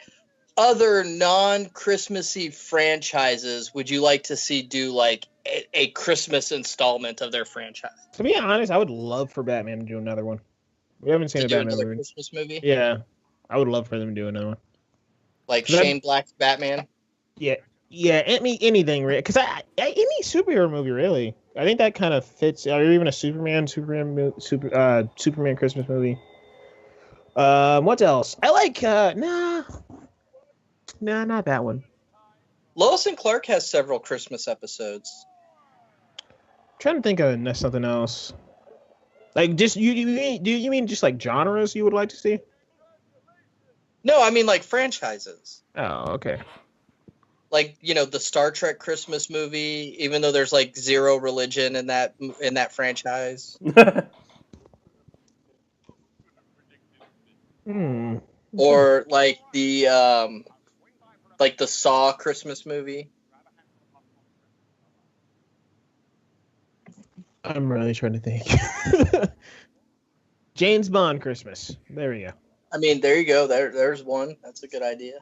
other non-Christmassy franchises would you like to see do like a Christmas installment of their franchise? To be honest, I would love for Batman to do another one. We haven't seen a Batman movie. Christmas movie? Yeah. I would love for them to do another one. Like Shane Black's Batman? Yeah. Yeah, anything, because any superhero movie, really. I think that kind of fits. Or even a Superman Christmas movie. What else? I like, nah, not that one. Lois and Clark has several Christmas episodes. I'm trying to think of something else. Like, just, do you mean just like genres you would like to see? No, I mean like franchises. Oh, okay. Like, the Star Trek Christmas movie, even though there's like zero religion in that franchise. Or like the Saw Christmas movie. I'm really trying to think. James Bond Christmas. There we go. I mean, there you go. There's one. That's a good idea.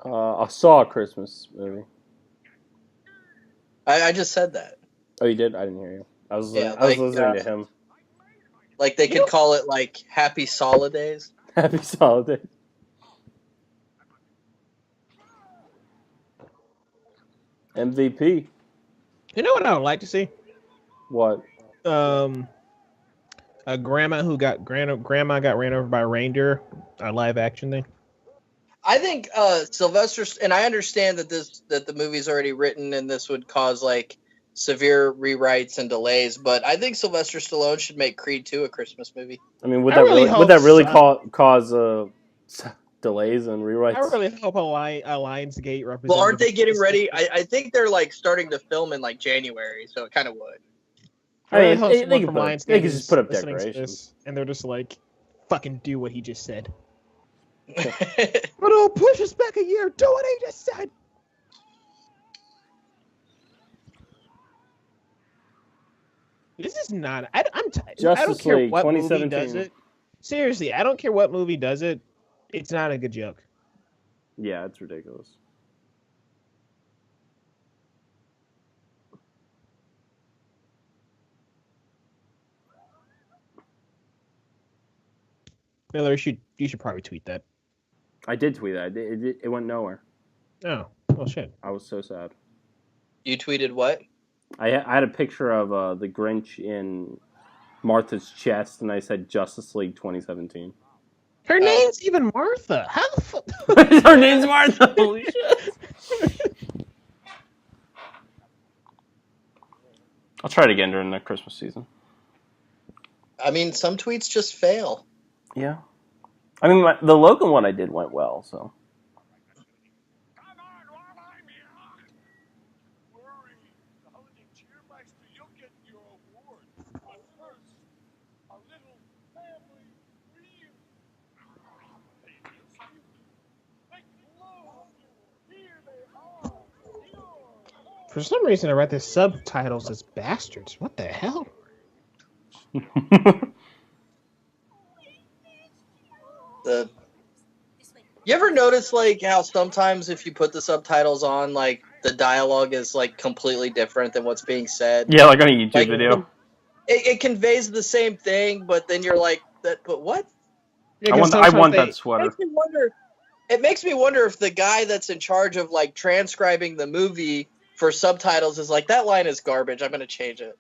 I saw a Christmas movie. I just said that. Oh, you did? I didn't hear you. I was listening to him. Like they could call it like Happy Solidays. Happy Solidays. MVP. You know what I would like to see? What? A grandma got ran over by a reindeer. A live action thing. I think Sylvester, and I understand that the movie's already written and this would cause like severe rewrites and delays, but I think Sylvester Stallone should make Creed 2 a Christmas movie. I mean, would that really cause delays and rewrites? I really hope Lionsgate represents. Well, aren't they getting ready? I think they're like starting to film in like January, so it kind of would. I mean, they could just put up decorations, and they're just like, "Fucking do what he just said." But it'll push us back a year. Do what he just said. This is not. I don't care what movie does it. Seriously, I don't care what movie does it. It's not a good joke. Yeah, it's ridiculous. Miller, you should probably tweet that. I did tweet that. It went nowhere. Oh, well, shit. I was so sad. You tweeted what? I had a picture of the Grinch in Martha's chest, and I said Justice League 2017. Her name's even Martha. How the fuck? Her name's Martha. Holy shit. I'll try it again during the Christmas season. I mean, some tweets just fail. Yeah. I mean, the Logan one I did went well, so. For some reason, I read the subtitles as bastards. What the hell? You ever notice like how sometimes if you put the subtitles on, like the dialogue is like completely different than what's being said? Yeah, like on a YouTube video. It conveys the same thing, but then you're like, but what? Yeah, I want that sweater. It makes me wonder if the guy that's in charge of like transcribing the movie for subtitles is like, that line is garbage, I'm gonna change it.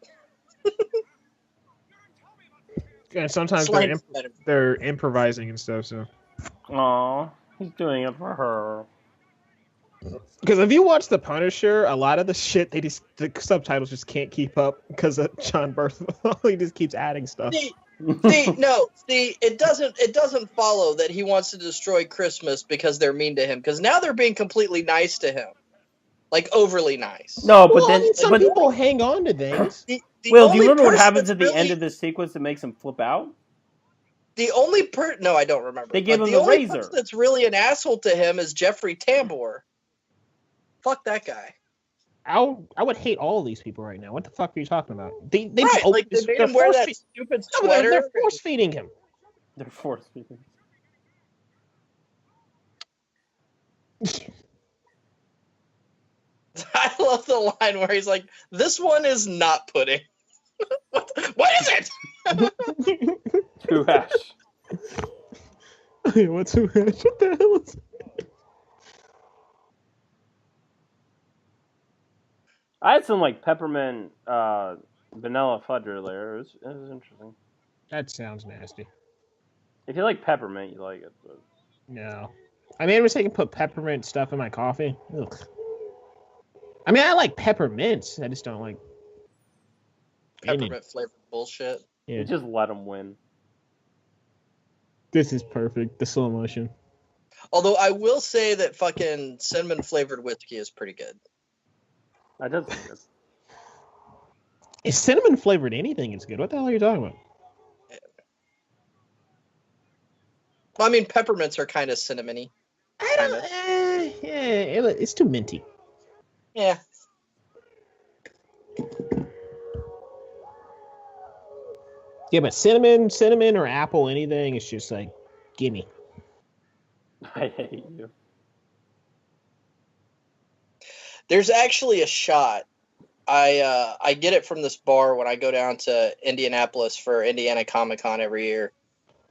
And sometimes they're improvising and stuff. So. Aw, he's doing it for her. Because if you watch The Punisher, a lot of the shit the subtitles just can't keep up because of John Bernthal. He just keeps adding stuff. See, it doesn't follow that he wants to destroy Christmas because they're mean to him. Because now they're being completely nice to him, like overly nice. No, but some people hang on to things. Will, do you remember what happens at the end of this sequence that makes him flip out? The only no, I don't remember. They give him the the only razor. person that's really an asshole to him is Jeffrey Tambor. Fuck that guy. I would hate all these people right now. What the fuck are you talking about? They made him wear that stupid sweater. They're force feeding him. They're force feeding. I love the line where he's like, "This one is not pudding." What is it? Two hash. What's two hash? What the hell is it? I had some like peppermint vanilla fudge earlier. It was interesting. That sounds nasty. If you like peppermint, you like it. But... No. I made a mistake and put peppermint stuff in my coffee. Ugh. I mean, I like peppermints. I just don't like peppermint flavored bullshit. Yeah. You just let them win. This is perfect. The slow motion. Although I will say that fucking cinnamon flavored whiskey is pretty good. That does good. If cinnamon flavored anything is good. What the hell are you talking about? Well, I mean, peppermints are kind of cinnamony. I don't. It's too minty. Yeah. Yeah, but cinnamon or apple, anything, it's just like, gimme. I hate you. There's actually a shot. I get it from this bar when I go down to Indianapolis for Indiana Comic Con every year.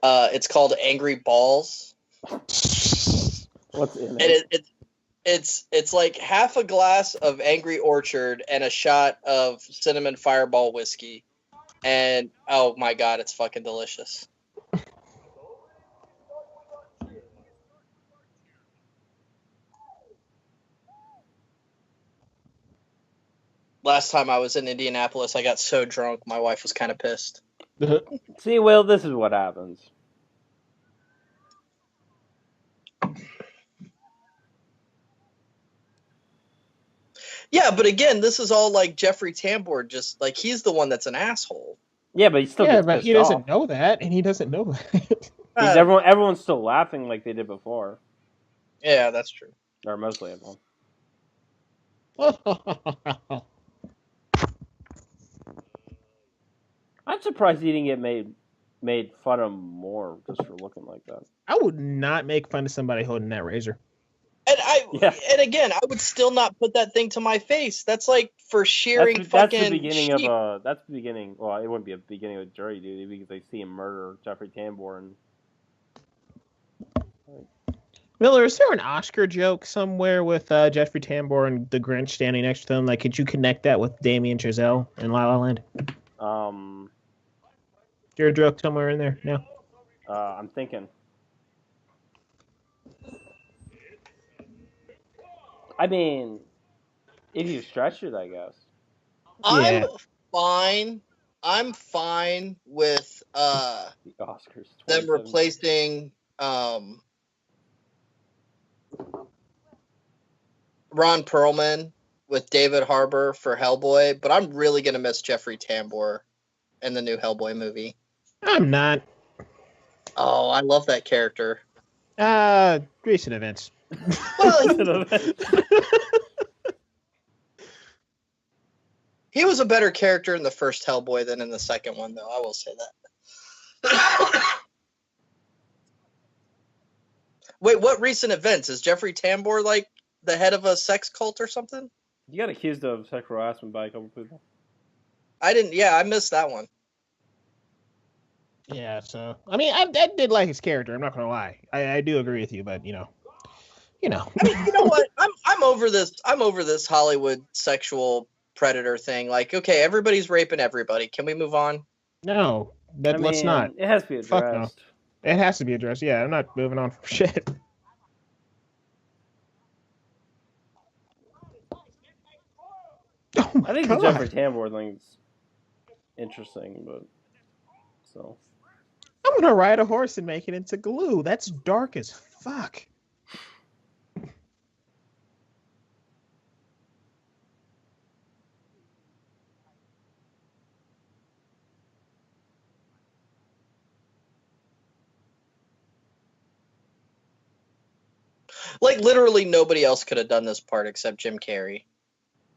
It's called Angry Balls. What's in it? And it's like half a glass of Angry Orchard and a shot of cinnamon Fireball whiskey. And oh my god, it's fucking delicious. Last time I was in Indianapolis, I got so drunk, my wife was kind of pissed. See, Will, this is what happens. Yeah, but again, this is all like Jeffrey Tambor, just like he's the one that's an asshole. Yeah, but he still gets pissed he doesn't know that, and he doesn't know that. Everyone's still laughing like they did before. Yeah, that's true. Or mostly everyone. I'm surprised he didn't get made fun of more just for looking like that. I would not make fun of somebody holding that razor. And again, I would still not put that thing to my face. That's like for shearing fucking That's the beginning sheep. That's the beginning. Well, it wouldn't be a beginning of jury duty because they see him murder Jeffrey Tambor and. Miller, is there an Oscar joke somewhere with Jeffrey Tambor and the Grinch standing next to them? Like, could you connect that with Damien Chazelle in La La Land? Is there a joke somewhere in there? No. I'm thinking. I mean, if you stretch it, I guess. I'm fine with the Oscars. Them replacing Ron Perlman with David Harbour for Hellboy, but I'm really gonna miss Jeffrey Tambor in the new Hellboy movie. I'm not. Oh, I love that character. Recent events. Well, He was a better character in the first Hellboy than in the second one, though. I will say that. Wait, what recent events? Is Jeffrey Tambor like the head of a sex cult or something? He got accused of sexual harassment by a couple people. I missed that one. Yeah, so I mean, I did like his character. I'm not gonna lie. I do agree with you, but you know. I mean, you know what? I'm over this. I'm over this Hollywood sexual predator thing. Like, okay, everybody's raping everybody. Can we move on? No, let's not. It has to be addressed. Fuck no. It has to be addressed. Yeah, I'm not moving on from shit. I think the Jeffrey Tambor thing's interesting, but so. I'm gonna ride a horse and make it into glue. That's dark as fuck. Like, literally nobody else could have done this part except Jim Carrey.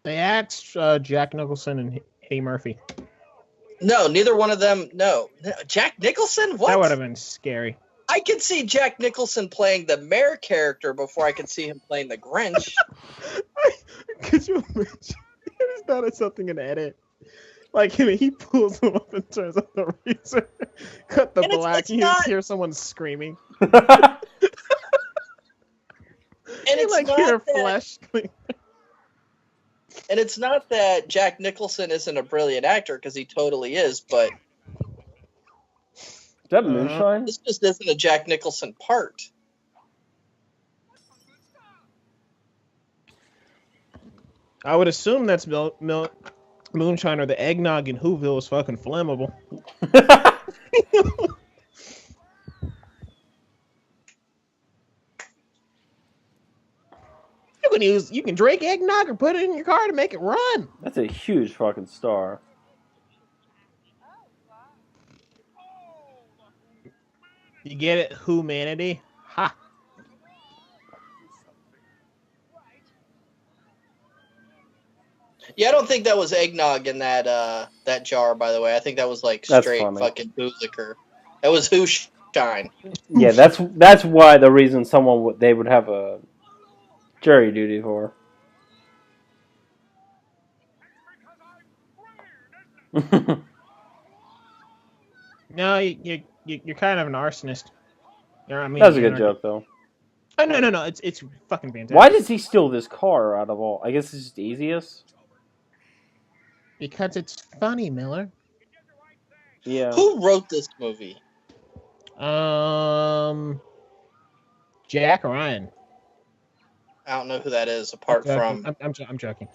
They asked Jack Nicholson and Eddie Murphy. No, neither one of them. No, Jack Nicholson. What? That would have been scary. I could see Jack Nicholson playing the mayor character before I could see him playing the Grinch. Could you imagine? Is that something in edit? Like he pulls him up and turns on the razor, cut the black, you hear someone screaming. And it's like not hear that, flesh. And it's not that Jack Nicholson isn't a brilliant actor, because he totally is, but is that moonshine? This just isn't a Jack Nicholson part. I would assume that's moonshine, or the eggnog in Whoville is fucking flammable. You can drink eggnog or put it in your car to make it run. That's a huge fucking star. You get it? Humanity? Ha! Yeah, I don't think that was eggnog in that jar, by the way. I think that was like straight fucking booze liquor. That was shine. Yeah, that's why the reason they would have a jury duty for. No, you're kind of an arsonist. That was a good joke, though. Oh no! It's fucking fantastic. Why does he steal this car out of all? I guess it's just easiest. Because it's funny, Miller. Yeah. Who wrote this movie? Jack Ryan. I don't know who that is. Apart from I'm joking.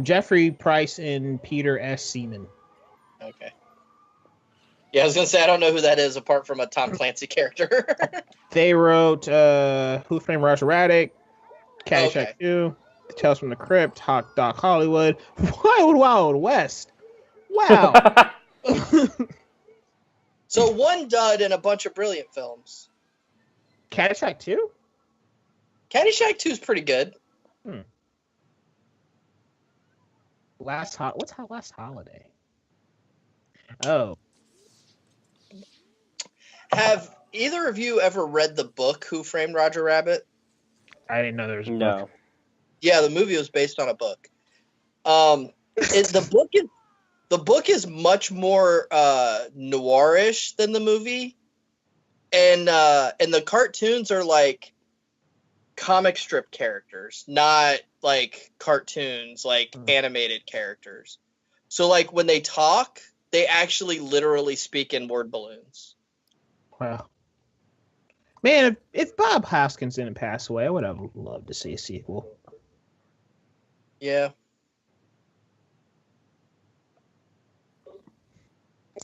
Jeffrey Price and Peter S. Seaman. Okay. Yeah, I was gonna say I don't know who that is apart from a Tom Clancy character. They wrote Who Framed Roger Rabbit, Caddyshack 2, Tales from the Crypt, Hot Doc Hollywood, Wild West. Wow. So one dud and a bunch of brilliant films. Caddyshack 2? Caddyshack 2 is pretty good. What's Last Holiday? Oh. Have either of you ever read the book Who Framed Roger Rabbit? I didn't know there was a book. Yeah, the movie was based on a book. The book is much more noirish than the movie, and the cartoons are like comic strip characters, not like cartoons, like animated characters. So like when they talk, they actually literally speak in word balloons. Wow. Man, if Bob Hoskins didn't pass away, I would have loved to see a sequel. Yeah.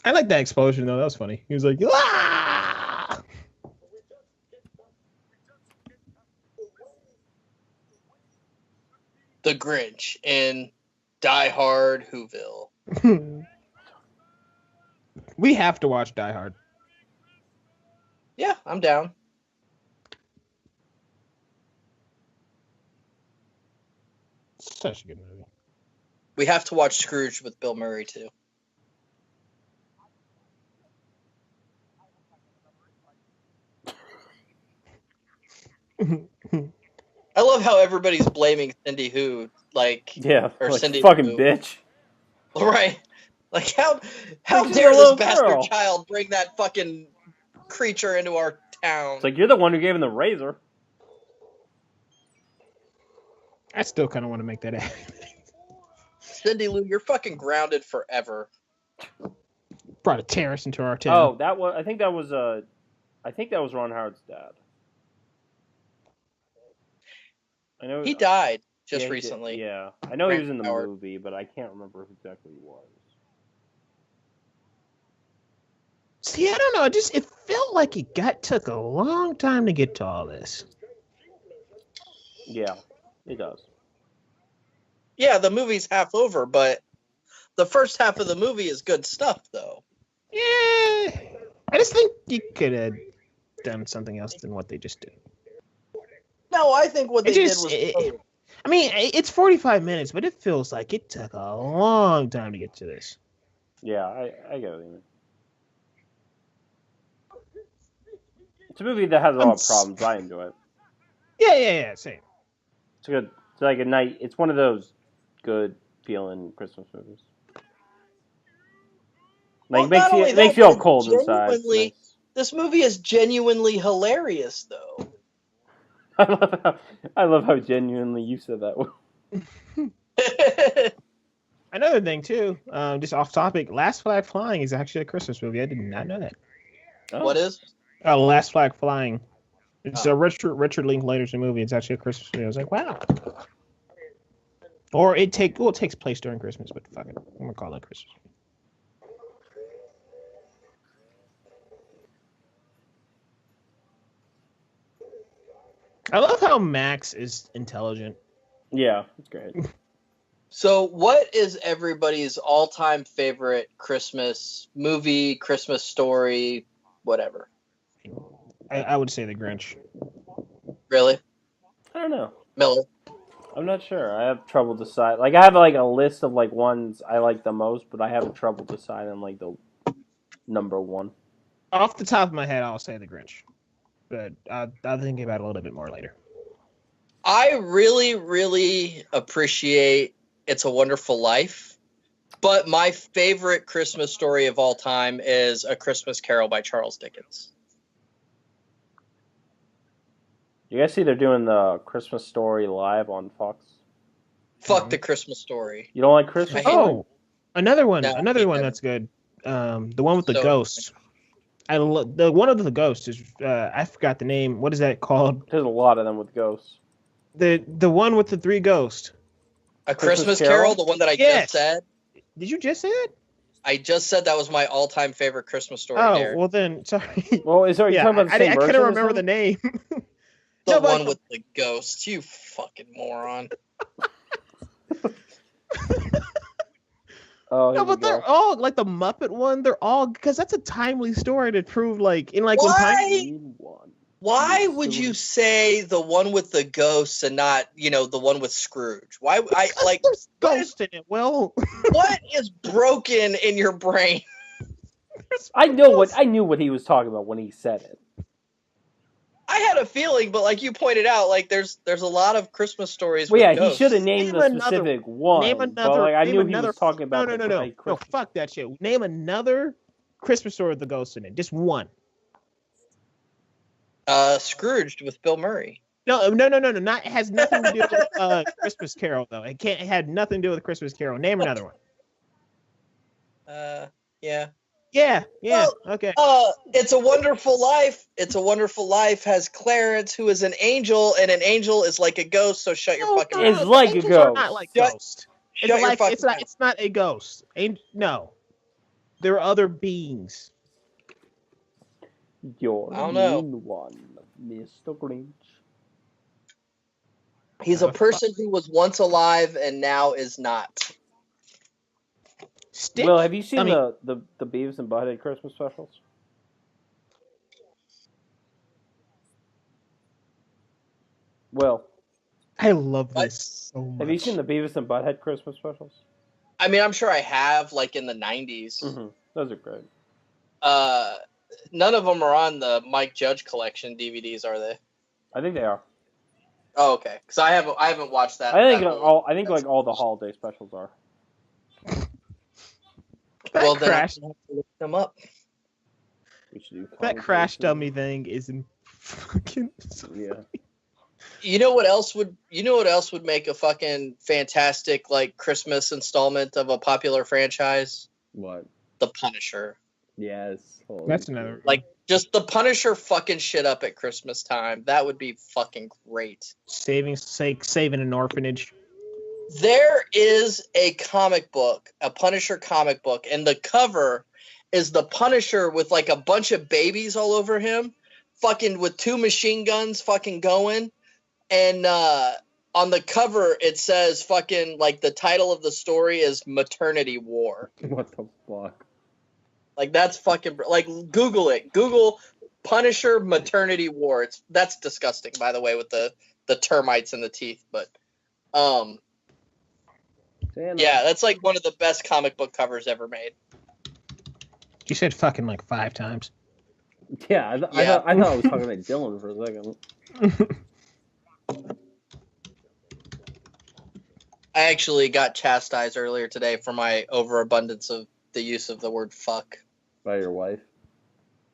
I like that explosion, though. That was funny. He was like, ah! The Grinch in Die Hard Whoville. We have to watch Die Hard. Yeah, I'm down. Such a good movie. We have to watch Scrooge with Bill Murray too. I love how everybody's blaming Cindy Who, or Cindy fucking Who. bitch. Right. Like, how dare this bastard child bring that fucking creature into our town? It's like, you're the one who gave him the razor. I still kind of want to make that happen. Cindy Lou, you're fucking grounded forever. Brought a terrorist into our town. Oh, I think that was Ron Howard's dad. I know he died just recently. Yeah, I know he was in the movie, but I can't remember who exactly he was. See, I don't know. It felt like it took a long time to get to all this. Yeah, it does. Yeah, the movie's half over, but the first half of the movie is good stuff, though. Yeah, I just think you could have done something else than what they just did. No, I think what they did was... I mean, it's 45 minutes, but it feels like it took a long time to get to this. Yeah, I get what you mean. It's a movie that has a lot of problems. I enjoy it. Yeah, same. It's good. It's like a night. It's one of those good feeling Christmas movies. Like, it makes you all cold inside. Nice. This movie is genuinely hilarious, though. I love how genuinely you said that. Another thing too, just off topic. Last Flag Flying is actually a Christmas movie. I did not know that. Oh. What is? Last Flag Flying. It's a Richard Linklater's movie. It's actually a Christmas movie. I was like, wow. Or it takes place during Christmas, but fuck it, I'm gonna call it Christmas. I love how Max is intelligent. Yeah, it's great. So, what is everybody's all-time favorite Christmas movie, Christmas story, whatever? I would say The Grinch. Really? I don't know. Miller? I'm not sure. I have trouble deciding. Like, I have like a list of like ones I like the most, but I have trouble deciding like the number one. Off the top of my head, I'll say The Grinch, but I'll think about it a little bit more later. I really, really appreciate It's a Wonderful Life, but my favorite Christmas story of all time is A Christmas Carol by Charles Dickens. You guys see they're doing the Christmas Story live on Fox? Fuck the Christmas Story. You don't like Christmas Story? Oh, another one that's good. The one with the ghosts. The one with the ghosts is I forgot the name. What is that called? There's a lot of them with ghosts. The one with the 3 ghosts. A Christmas Carol, the one that I just said. Did you just say it? I just said that was my all-time favorite Christmas story. Oh, Darren. Well then, sorry. Well, you talking about the same I couldn't remember the name. The one with the ghosts, you fucking moron. No, but they're all like the Muppet one. They're all because that's a timely story to prove like in like Why would you say the one with the ghosts and not the one with Scrooge? Why there's ghosts in it? Well, what is broken in your brain? I knew what he was talking about when he said it. I had a feeling, but like you pointed out, like there's a lot of Christmas stories. Well, yeah, ghosts. he should have named the specific one. Name another. But, I knew he was talking about. No, fuck that shit. Name another Christmas story with the ghosts in it. Just one. Scrooged with Bill Murray. No. Not it has nothing to do with Christmas Carol though. It had nothing to do with Christmas Carol. Name another one. Yeah. Yeah. Well, okay. It's a Wonderful Life. It's a Wonderful Life has Clarence, who is an angel, and an angel is like a ghost. So shut your fucking mouth. It's like a ghost. Not like ghost. It's not a ghost. No, there are other beings. You're I don't know. one, Mr. Grinch. He's a person who was once alive and now is not. Well, have you seen the Beavis and Butthead Christmas specials? Well, I love this so much. Have you seen the Beavis and Butthead Christmas specials? I mean, I'm sure I have, like in the 90s. Mm-hmm. Those are great. None of them are on the Mike Judge collection DVDs, are they? I think they are. Oh, okay. Because I haven't watched that. I think all the holiday specials are. Well, then I have to look them up. That Crash Dummy thing is in fucking. Yeah. You know what else would make a fucking fantastic like Christmas installment of a popular franchise? What? The Punisher. Yes. That's another. Like just the Punisher fucking shit up at Christmas time. That would be fucking great. Saving an orphanage. There is a comic book, a Punisher comic book, and the cover is the Punisher with like a bunch of babies all over him, fucking with 2 machine guns fucking going. And on the cover it says fucking like the title of the story is Maternity War. What the fuck? Like that's fucking like Google it. Google Punisher Maternity War. That's disgusting, by the way, with the termites in the teeth, but yeah, that's like one of the best comic book covers ever made. You said fucking like 5 times. Yeah, I thought I was talking about Dylan for a second. I actually got chastised earlier today for my overabundance of the use of the word fuck. By your wife?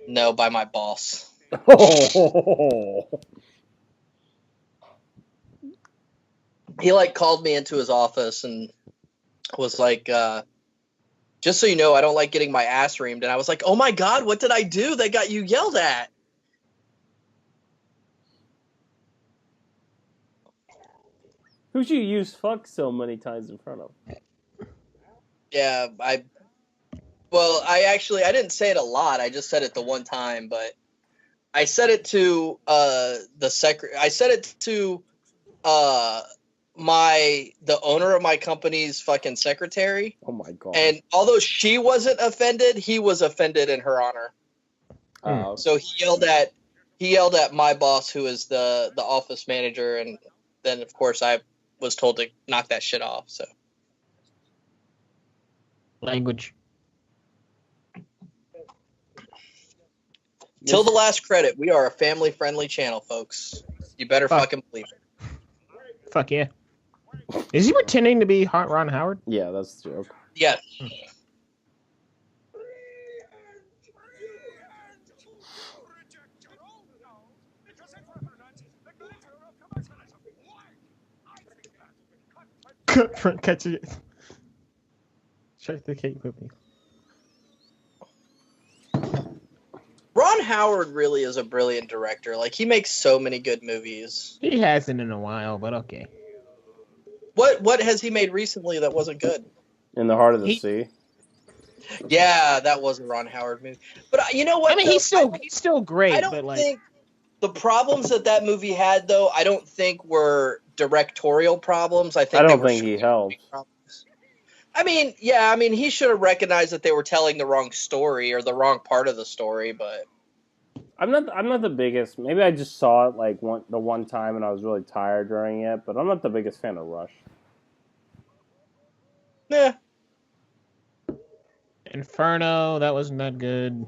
No, by my boss. Oh. He like called me into his office and was like, just so you know, I don't like getting my ass reamed. And I was like, oh my God, what did I do? They got you yelled at. Who'd you use fuck so many times in front of? Yeah, I didn't say it a lot. I just said it the one time, but I said it to I said it to the owner of my company's fucking secretary. Oh my God. And although she wasn't offended, he was offended in her honor. Oh. So he yelled at my boss, who is the office manager, and then of course I was told to knock that shit off. So language. Till the last credit, we are a family-friendly channel, folks. You better fucking believe it. Fuck yeah. Is he pretending to be Ron Howard? Yeah, that's the joke. Yeah. Catch it. Check the cake with me. Ron Howard really is a brilliant director. Like, he makes so many good movies. He hasn't in a while, but okay. What has he made recently that wasn't good? In the Heart of the Sea. Yeah, that was a Ron Howard movie. But you know what? I mean, he's still great. I don't but like think the problems that movie had, though, I don't think were directorial problems. I don't think he helped. Problems. I mean, yeah, he should have recognized that they were telling the wrong story or the wrong part of the story, but I'm not the biggest. Maybe I just saw it like the one time and I was really tired during it, but I'm not the biggest fan of Rush. Yeah. Inferno, that wasn't that good.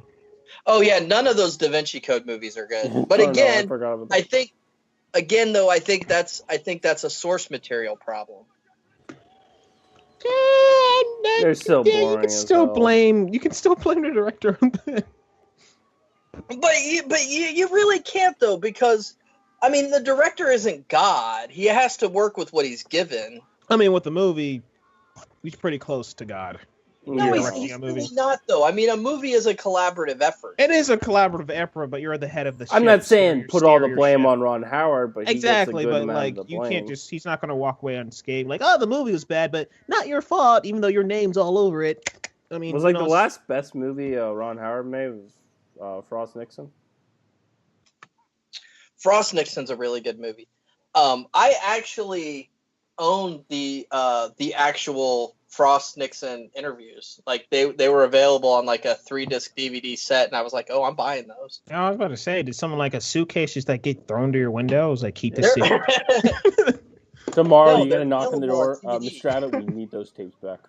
Oh yeah, none of those Da Vinci Code movies are good. But again, I think that's a source material problem. They're still boring. You can still blame the director on that. But you really can't though, because the director isn't God. He has to work with what he's given. With the movie, he's pretty close to God. No, he's really not though. A movie is a collaborative effort. It is a collaborative effort, but you're the head of the ship. I'm not saying put all the blame on Ron Howard, but exactly. But like, you can't he's not going to walk away unscathed. Like, oh, the movie was bad, but not your fault, even though your name's all over it. Was like the last best movie Ron Howard made was Frost Nixon. Frost Nixon's a really good movie. I actually owned the actual Frost Nixon interviews. Like they were available on like a 3-disc DVD set, and I was like, oh, I'm buying those. I was about to say, did someone like a suitcase just like get thrown to your window? I was like, keep this shit. Tomorrow you gotta knock on the door. Mr. Abbott, we need those tapes back.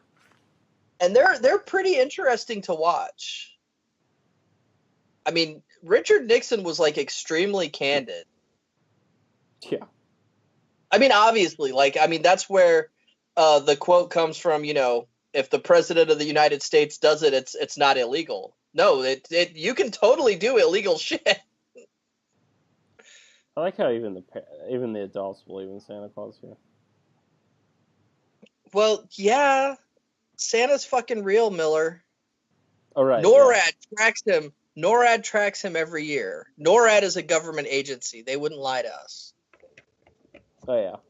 And they're pretty interesting to watch. I mean, Richard Nixon was like extremely candid. Yeah. I mean, obviously, that's where the quote comes from. If the president of the United States does it, it's not illegal. No, you can totally do illegal shit. I like how even the adults believe in Santa Claus here. Well, yeah, Santa's fucking real, Miller. All right. NORAD tracks him. NORAD tracks him every year. NORAD is a government agency. They wouldn't lie to us. Oh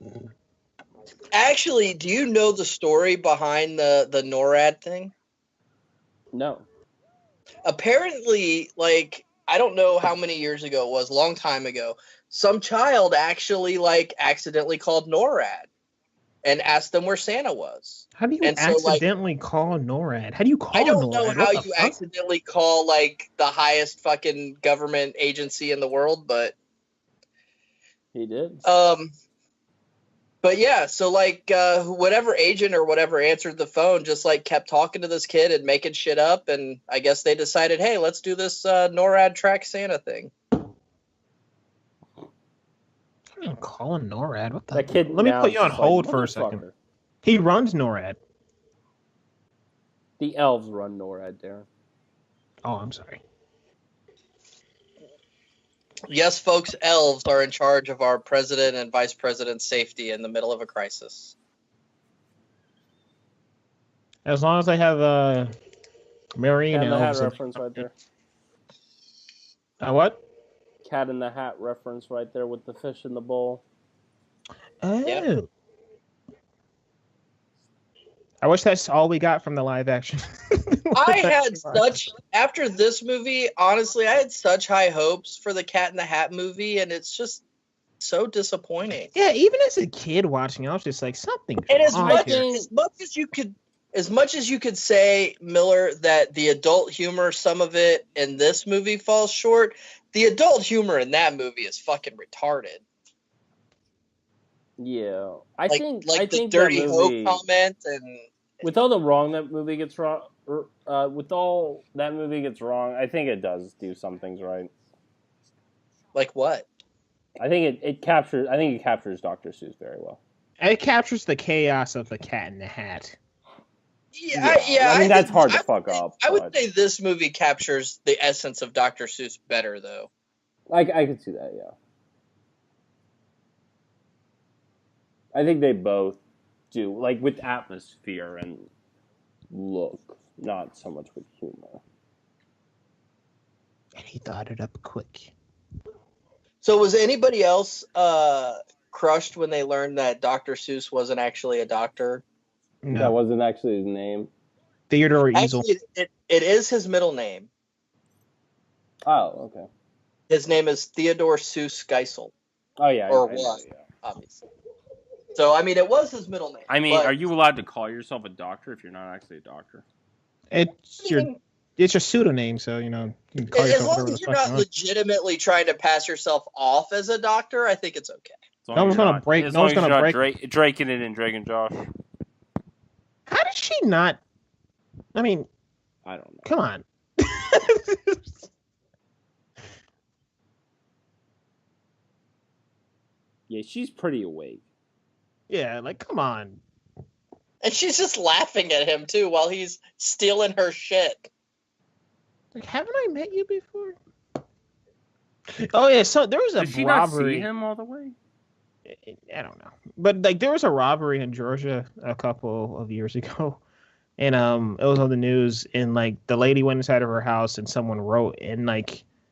yeah. Actually, do you know the story behind the NORAD thing? No. Apparently, I don't know how many years ago it was, a long time ago, some child actually accidentally called NORAD and asked them where Santa was. How do you accidentally call NORAD? How do you call NORAD? I don't know how you accidentally call the highest fucking government agency in the world, but he did. But yeah, so whatever agent or whatever answered the phone just kept talking to this kid and making shit up, and I guess they decided, hey, let's do this NORAD track Santa thing. I'm calling NORAD. What the? That kid. Let me put you on hold for a second. He runs NORAD. The elves run NORAD, Darren. Oh, I'm sorry. Yes, folks, elves are in charge of our president and vice president's safety in the middle of a crisis. As long as they have marine Cat in the elves. Hat reference right there. What? Cat in the Hat reference right there with the fish in the bowl. Oh. Yep. I wish that's all we got from the live action. After this movie, honestly, I had such high hopes for the Cat in the Hat movie, and it's just so disappointing. Yeah, even as a kid watching, I was just like, something. And as much as you could say, Miller, that the adult humor, some of it in this movie falls short, the adult humor in that movie is fucking retarded. Yeah, I think the dirty hoe comment and with all the wrong that movie gets wrong, with all that movie gets wrong, I think it does do some things right. Like what? I think it captures Dr. Seuss very well. It captures the chaos of the Cat in the Hat. Yeah. I mean, that's hard to fuck up. I would say this movie captures the essence of Dr. Seuss better, though. I could see that, yeah. I think they both do, with atmosphere and look, not so much with humor. And he thought it up quick. So was anybody else crushed when they learned that Dr. Seuss wasn't actually a doctor? No. That wasn't actually his name? Theodore Easel. Actually, it is his middle name. Oh, okay. His name is Theodore Seuss Geisel. Oh, yeah. Or was, obviously. So, I mean, it was his middle name. I mean, are you allowed to call yourself a doctor if you're not actually a doctor? It's your pseudonym, so, you can call as yourself long as you're not legitimately trying to pass yourself off as a doctor, I think it's okay. No one's going to break. No one's going to break. Draking it in Drake and Josh. How did she not? I mean, I don't know. Come on. Yeah, she's pretty awake. Yeah, come on. And she's just laughing at him, too, while he's stealing her shit. Haven't I met you before? Oh, yeah, so there was a robbery. Did she not see him all the way? I don't know. But, there was a robbery in Georgia a couple of years ago. And it was on the news, and, the lady went inside of her house, and someone wrote in,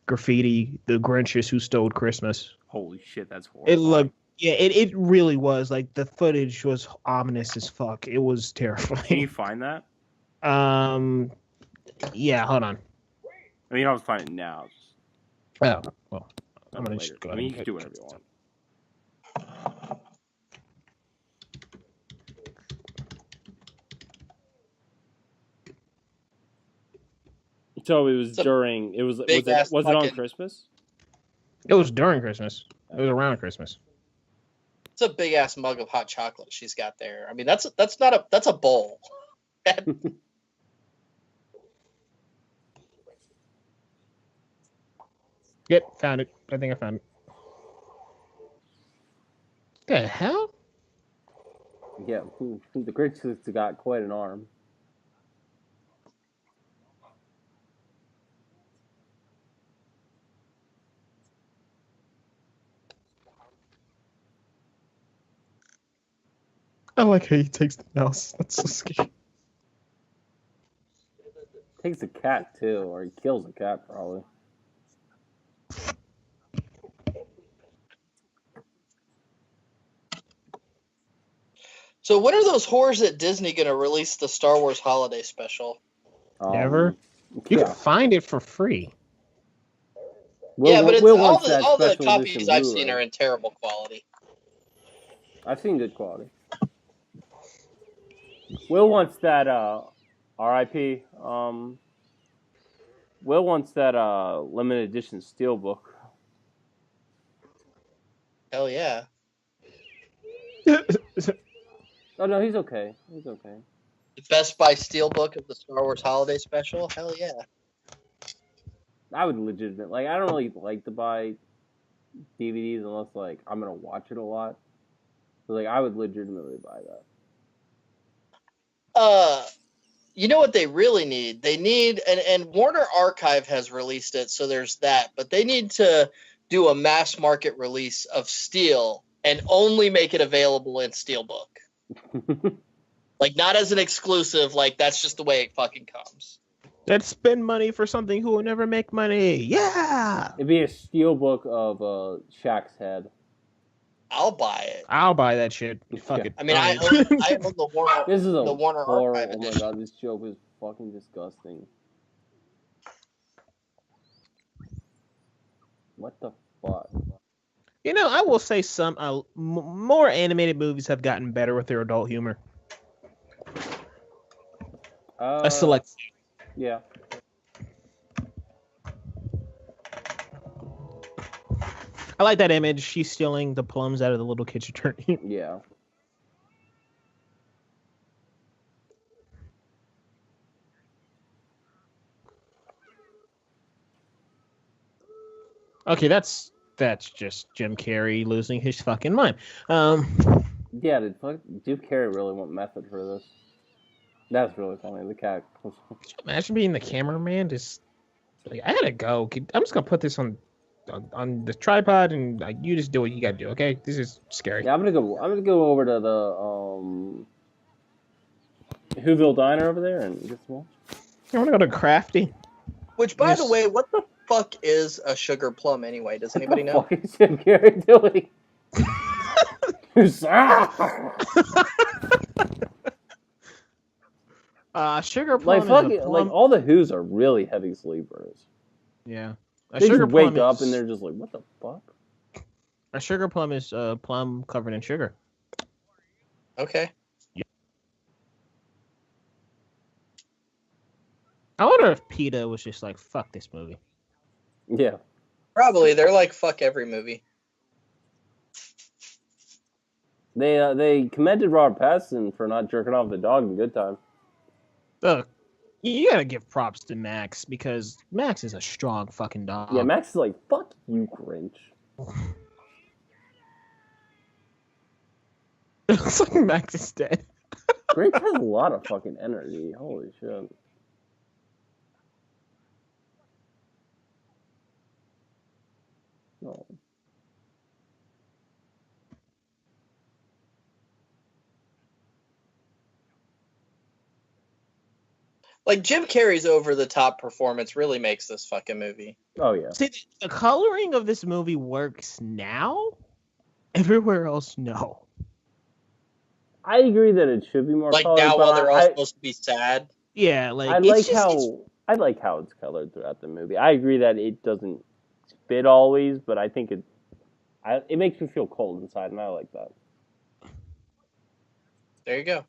graffiti, "The Grinch is who stole Christmas." Holy shit, that's horrible. It really was. The footage was ominous as fuck. It was terrifying. Can you find that? Yeah, hold on. I mean, you don't have to find it now. Oh, well, I'm going to just go ahead. You can do whatever you want. So it was during. Was it on Christmas? It was during Christmas. It was around Christmas. It's a big ass mug of hot chocolate she's got there. I mean, that's a bowl. Yep, found it. I think I found it. The hell? Yeah, the Grinch has got quite an arm. I like how he takes the mouse. That's so scary. Takes a cat too, or he kills a cat probably. So when are those whores at Disney going to release the Star Wars Holiday Special? Never. You can find it for free. Yeah, but all the copies I've seen are in terrible quality. I've seen good quality. Will wants that R.I.P. Will wants that limited edition steelbook. Hell yeah. Oh no, he's okay. He's okay. The Best Buy steelbook of the Star Wars Holiday Special? Hell yeah. I would legitimately, like, I don't really like to buy DVDs unless, like, I'm gonna watch it a lot. So, like, I would legitimately buy that. You know what they really need? They need, and Warner Archive has released it, so there's that, but they need to do a mass market release of Steel and only make it available in Steelbook. Like, not as an exclusive, like, that's just the way it fucking comes. Let's spend money for something who will never make money. Yeah! It'd be a steelbook of Shaq's head. I'll buy it. I'll buy that shit. Fuck it. I mean, I own the Warner. This is the Warner Archive Oh my edition. god, this joke is fucking disgusting. What the fuck? You know, I will say some more animated movies have gotten better with their adult humor. A select. Yeah. I like that image. She's stealing the plums out of the little kid's attorney. Yeah. Okay, that's just Jim Carrey losing his fucking mind. Yeah, did Jim Carrey really want method for this? That's really funny. The cat. Could you imagine being the cameraman? Just like, I gotta go. I'm just gonna put this on the tripod, and you just do what you gotta do. Okay, this is scary. Yeah, I'm gonna go over to the Whoville Diner over there and get some more. I want to go to Crafty. Which, by the way, what the fuck is a sugar plum anyway? Does anybody know? What the fuck is Jim Carrey doing? Sugar plum. Like all the Who's are really heavy sleepers. Yeah. They just wake up and they're just like, what the fuck? A sugar plum is a plum covered in sugar. Okay. Yeah. I wonder if PETA was just like, fuck this movie. Yeah. Probably. They're like, fuck every movie. They commended Robert Pattinson for not jerking off the dog in Good Time. Look, you gotta give props to Max, because Max is a strong fucking dog. Yeah, Max is like, fuck you, Grinch. It looks like Max is dead. Grinch has a lot of fucking energy. Holy shit. No. Like, Jim Carrey's over-the-top performance really makes this fucking movie. Oh, yeah. See, the coloring of this movie works now. Everywhere else, no. I agree that it should be more like colored, now while they're all supposed to be sad. Yeah, like I like how it's colored throughout the movie. I agree that it doesn't fit always, but I think it makes me feel cold inside, and I like that. There you go.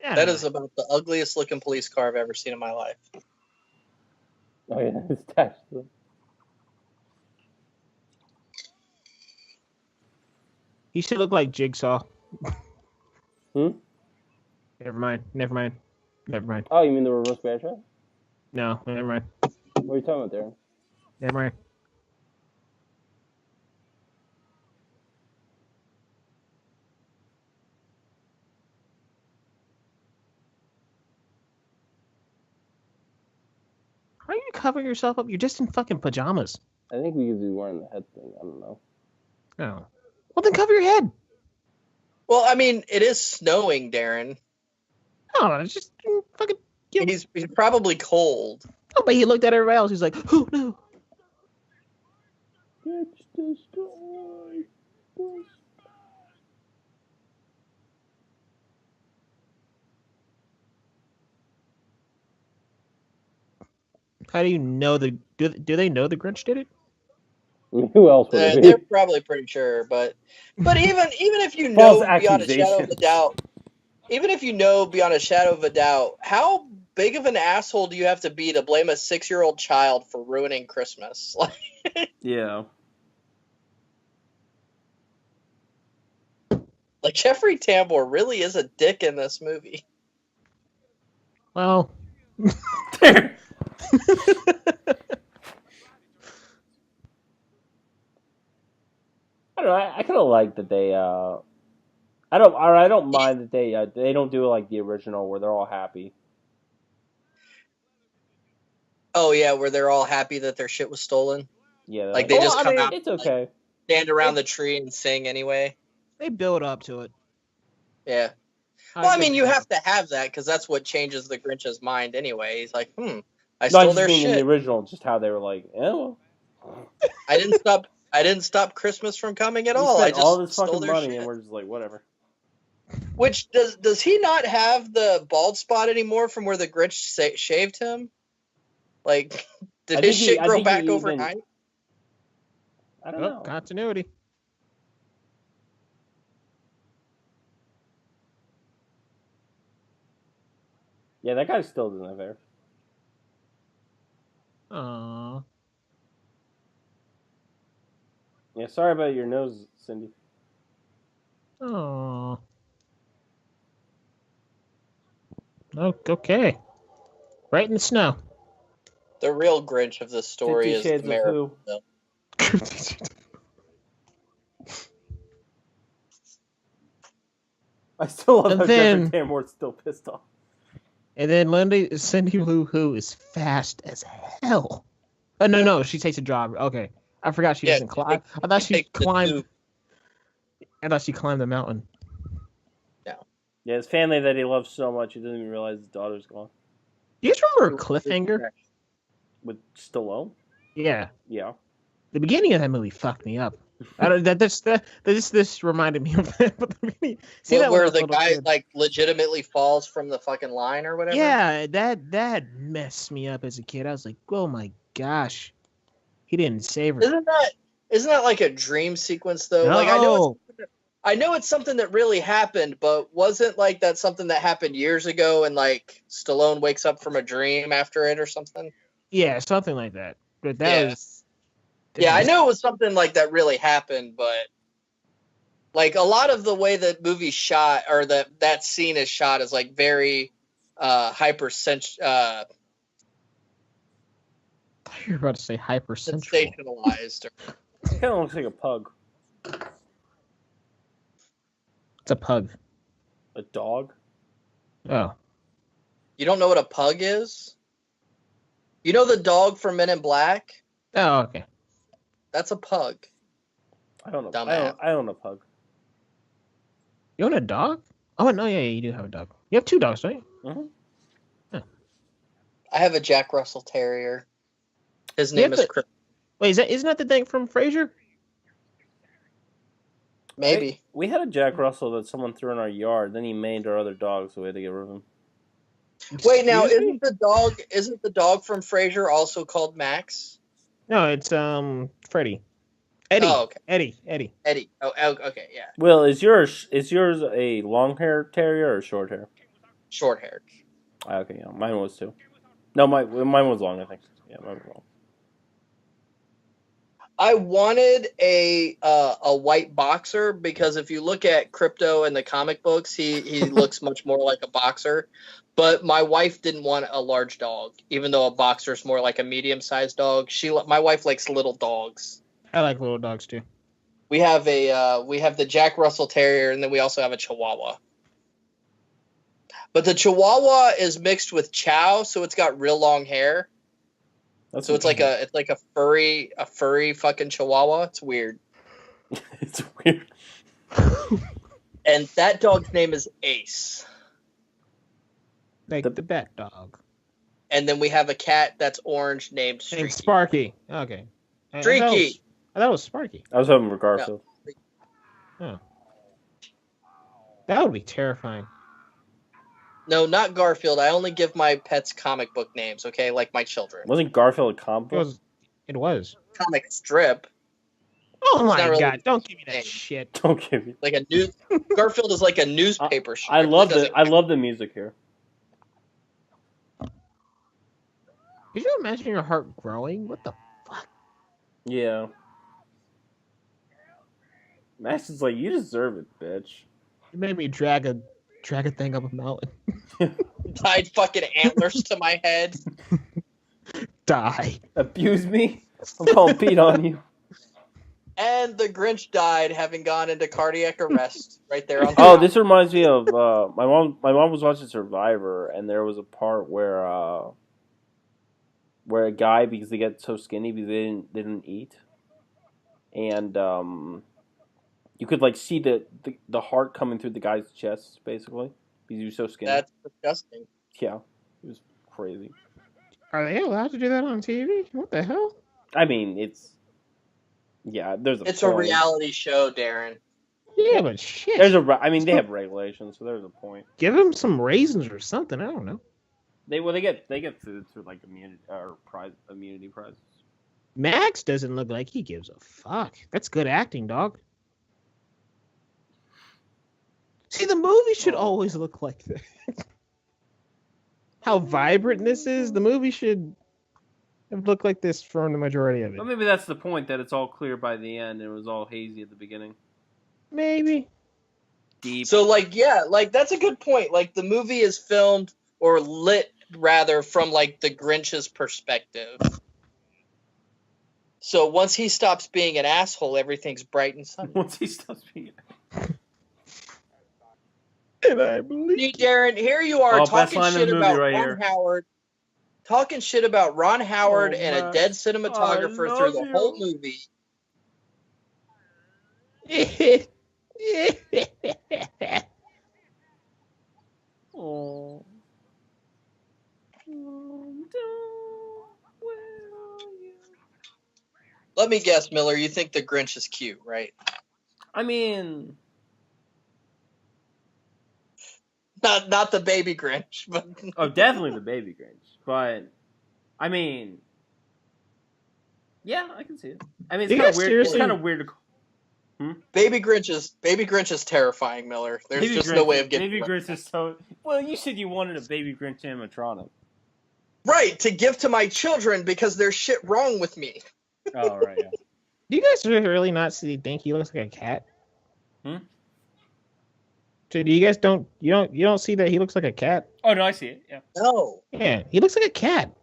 Yeah, that is about the ugliest looking police car I've ever seen in my life. Oh yeah, it's attached to them. He should look like Jigsaw. Hmm? Never mind. Oh, you mean the reverse bear trap? No, never mind. What are you talking about, Darren? Never mind. How are you covering yourself up? You're just in fucking pajamas. I think we could be wearing the head thing. I don't know. Oh. Well, then cover your head. Well, I mean, it is snowing, Darren. Oh, it's just fucking. He's probably cold. Oh, but he looked at everybody else. He's like, oh no. Let's destroy. How do you know do they know the Grinch did it? Who else would it be? They're probably pretty sure, but even if you False know beyond a shadow of a accusations. doubt, even if you know beyond a shadow of a doubt, how big of an asshole do you have to be to blame a 6-year-old child for ruining Christmas? Yeah. Like Jeffrey Tambor really is a dick in this movie. Well. I don't know. I kind of like that they. I don't mind that they don't do it like the original where they're all happy. Oh yeah, where they're all happy that their shit was stolen. Yeah, like they just come out. It's okay. Stand around the tree and sing anyway. They build up to it. Yeah. Well, I mean, you have to have that because that's what changes the Grinch's mind anyway. He's like, I stole their shit. In the original, just how they were like, well. I didn't stop Christmas from coming at all. I just all this stole fucking their money, shit. and we're just like, whatever. Which does he not have the bald spot anymore from where the Grinch shaved him? Like, did his shit grow back overnight? I don't know. Continuity. Yeah, that guy still doesn't have hair. Aww. Yeah, sorry about your nose, Cindy. Aww. Okay. Right in the snow. The real Grinch of this story is Shades the mayor. Of who? I still love how Jeffrey Tambor's still pissed off. And then Cindy Lou Who is fast as hell. Oh no, she takes a job. Okay, I forgot she doesn't climb. I thought she climbed. I thought she climbed the mountain. Yeah, his family that he loves so much, he doesn't even realize his daughter's gone. Do you guys remember Cliffhanger? With Stallone? Yeah. Yeah. The beginning of that movie fucked me up. This reminded me of that. But where the guy like legitimately falls from the fucking line or whatever. Yeah, that messed me up as a kid. I was like, oh my gosh, he didn't save her. Isn't that like a dream sequence though? No. Like I know it's something that really happened, but wasn't like that something that happened years ago and like Stallone wakes up from a dream after it or something? Yeah, something like that. But that was. Yeah, I know it was something like that really happened, but like a lot of the way that movie's shot or that scene is shot is like very sensationalized. You're about to say sensationalized. It kind of looks like a pug. It's a pug. A dog? Oh. You don't know what a pug is? You know the dog from Men in Black? Oh, okay. That's a pug. I don't know. I own a pug. You own a dog? Oh, no, yeah, you do have a dog. You have 2 dogs, don't you? Mm-hmm. Yeah. I have a Jack Russell Terrier. His name is Chris. Wait, isn't that the thing from Frasier? Maybe. We had a Jack Russell that someone threw in our yard. Then he maimed our other dogs, so we had to get rid of him. Wait, now isn't the dog from Frasier also called Max? No, it's Freddie. Eddie. Oh, okay. Eddie. Oh, okay, yeah. Will, is yours a long hair terrier or short hair? Short haired. Okay, yeah, mine was too. No, mine was long. I think. Yeah, mine was long. I wanted a white boxer because if you look at Crypto in the comic books, he looks much more like a boxer. But my wife didn't want a large dog, even though a boxer is more like a medium-sized dog. My wife likes little dogs. I like little dogs too. We have the Jack Russell Terrier, and then we also have a Chihuahua. But the Chihuahua is mixed with Chow, so it's got real long hair. So it's like a furry fucking Chihuahua. It's weird. It's weird. And that dog's name is Ace. Like the bat dog. And then we have a cat that's orange named Streaky. And Sparky. Okay. Streaky. I thought it was Sparky. I was hoping for Garfield. No. Oh. That would be terrifying. No, not Garfield. I only give my pets comic book names, okay? Like my children. Wasn't Garfield a comic book? It was. Comic strip. Oh my god, don't give me that shit. Don't give me. Like a news Garfield is like a newspaper strip. I love the music here. Could you imagine your heart growing? What the fuck? Yeah. Max is like, you deserve it, bitch. You made me drag a thing up a mountain. Tied fucking antlers to my head. Die. Abuse me? I'm calling Pete on you. And the Grinch died, having gone into cardiac arrest right there on the Oh, this reminds me of my mom. My mom was watching Survivor, and there was a part where a guy, because they get so skinny because they didn't eat, and you could like see the heart coming through the guy's chest, basically, because he was so skinny. That's disgusting. Yeah, it was crazy. Are they allowed to do that on TV? What the hell? I mean, it's It's a reality show, Darren. Yeah, but shit. I mean, they have regulations, so there's a point. Give them some raisins or something. I don't know. They get food through like immunity prizes. Max doesn't look like he gives a fuck. That's good acting, dog. See, the movie should always look like that. How vibrant this is, the movie should have looked like this for the majority of it. But maybe that's the point, that it's all clear by the end and it was all hazy at the beginning. Maybe. Deep. So, that's a good point. Like, the movie is filmed, or lit, rather, from, like, the Grinch's perspective. So, once he stops being an asshole, everything's bright and sunny. Once he stops being And I believe See, Darren, here you are talking shit about right Ron here. Howard. Talking shit about Ron Howard and a dead cinematographer through the whole movie. Oh. Let me guess, Miller, you think the Grinch is cute, right? I mean, Not the baby Grinch, but oh, definitely the baby Grinch. But I mean, yeah, I can see it. I mean, it's kind of weird. It's kind of weird to. Baby Grinch is terrifying, Miller. There's Baby just Grinch, no way of getting Baby Grinch is so. Well, you said you wanted a Baby Grinch animatronic. Right, to give to my children because there's shit wrong with me. Oh, right, yeah. Do you guys really not think he looks like a cat? So do you guys don't see that he looks like a cat? Oh no, I see it. Yeah. No. Yeah, he looks like a cat.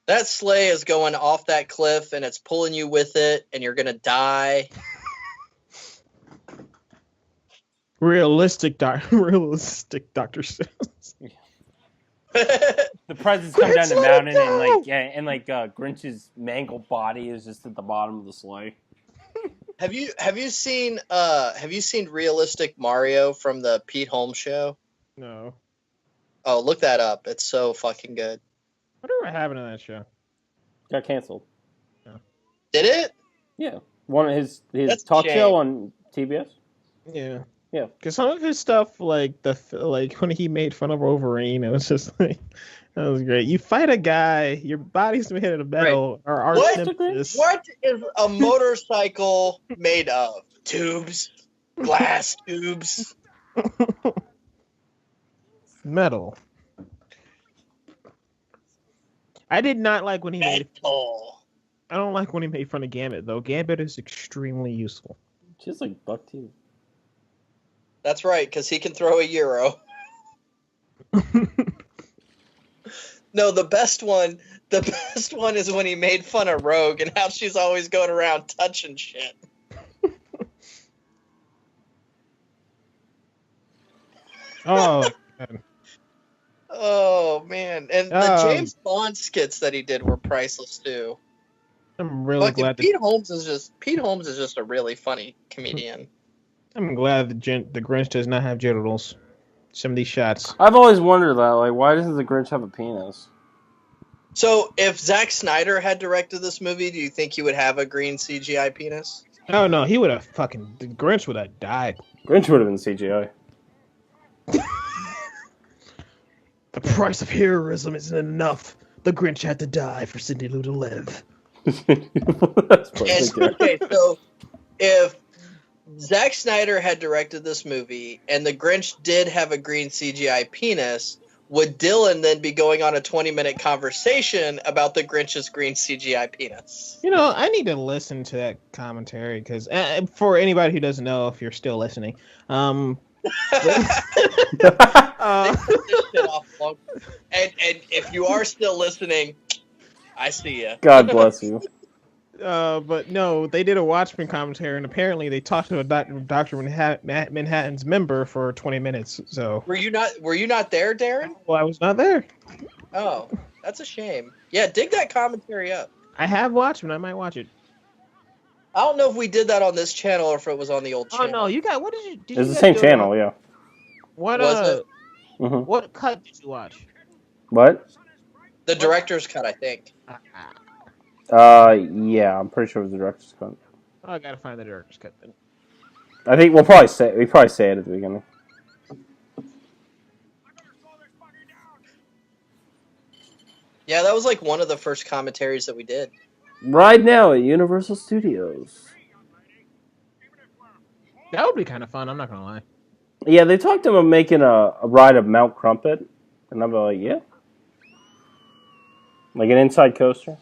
That sleigh is going off that cliff and it's pulling you with it and you're gonna die. Realistic Dr. Seuss. The presents come down the mountain and Grinch's mangled body is just at the bottom of the sleigh. Have you seen Realistic Mario from the Pete Holmes show? No. Oh, look that up. It's so fucking good. Whatever happened to that show? Got canceled. Yeah. Did it? Yeah. One of his That's a talk shame. show on TBS. Yeah. Yeah. Because some of his stuff, like when he made fun of Wolverine, it was just like, that was great. You fight a guy, your body's made of metal, or arch nemesis. What is a motorcycle made of? Tubes. Glass tubes. Metal. I did not like when he made. I don't like when he made fun of Gambit though. Gambit is extremely useful. Just like buck teeth. That's right, because he can throw a euro. No, the best one is when he made fun of Rogue and how she's always going around touching shit. Oh, man. Oh man, and the James Bond skits that he did were priceless too. I'm really glad Pete Holmes is just a really funny comedian. I'm glad the Grinch does not have genitals. Some of these shots. I've always wondered that, like, why doesn't the Grinch have a penis? So, if Zack Snyder had directed this movie, do you think he would have a green CGI penis? Oh no, he would have the Grinch would have died. Grinch would have been CGI. The price of heroism isn't enough. The Grinch had to die for Cindy Lou to live. Okay, so if Zack Snyder had directed this movie and the Grinch did have a green CGI penis, would Dylan then be going on a 20-minute conversation about the Grinch's green CGI penis? You know, I need to listen to that commentary because for anybody who doesn't know, if you're still listening, and if you are still listening, I see you. God bless you. But no, they did a Watchmen commentary, and apparently they talked to a Dr. Manhattan's member for 20 minutes. So were you not there, Darren? Well, I was not there. Oh, that's a shame. Yeah, dig that commentary up. I have Watchmen. I might watch it. I don't know if we did that on this channel or if it was on the old channel. Oh no, you got what did you? It's the same channel, yeah. What was it? Mm-hmm. What cut did you watch? What? The director's cut, I think. Yeah, I'm pretty sure it was the director's cut. Oh, I gotta find the director's cut then. I think we probably say it at the beginning. Yeah, that was like one of the first commentaries that we did. Right now at Universal Studios. That would be kind of fun. I'm not gonna lie. Yeah, they talked about making a ride of Mount Crumpet, and I'm like, yeah, like an inside coaster.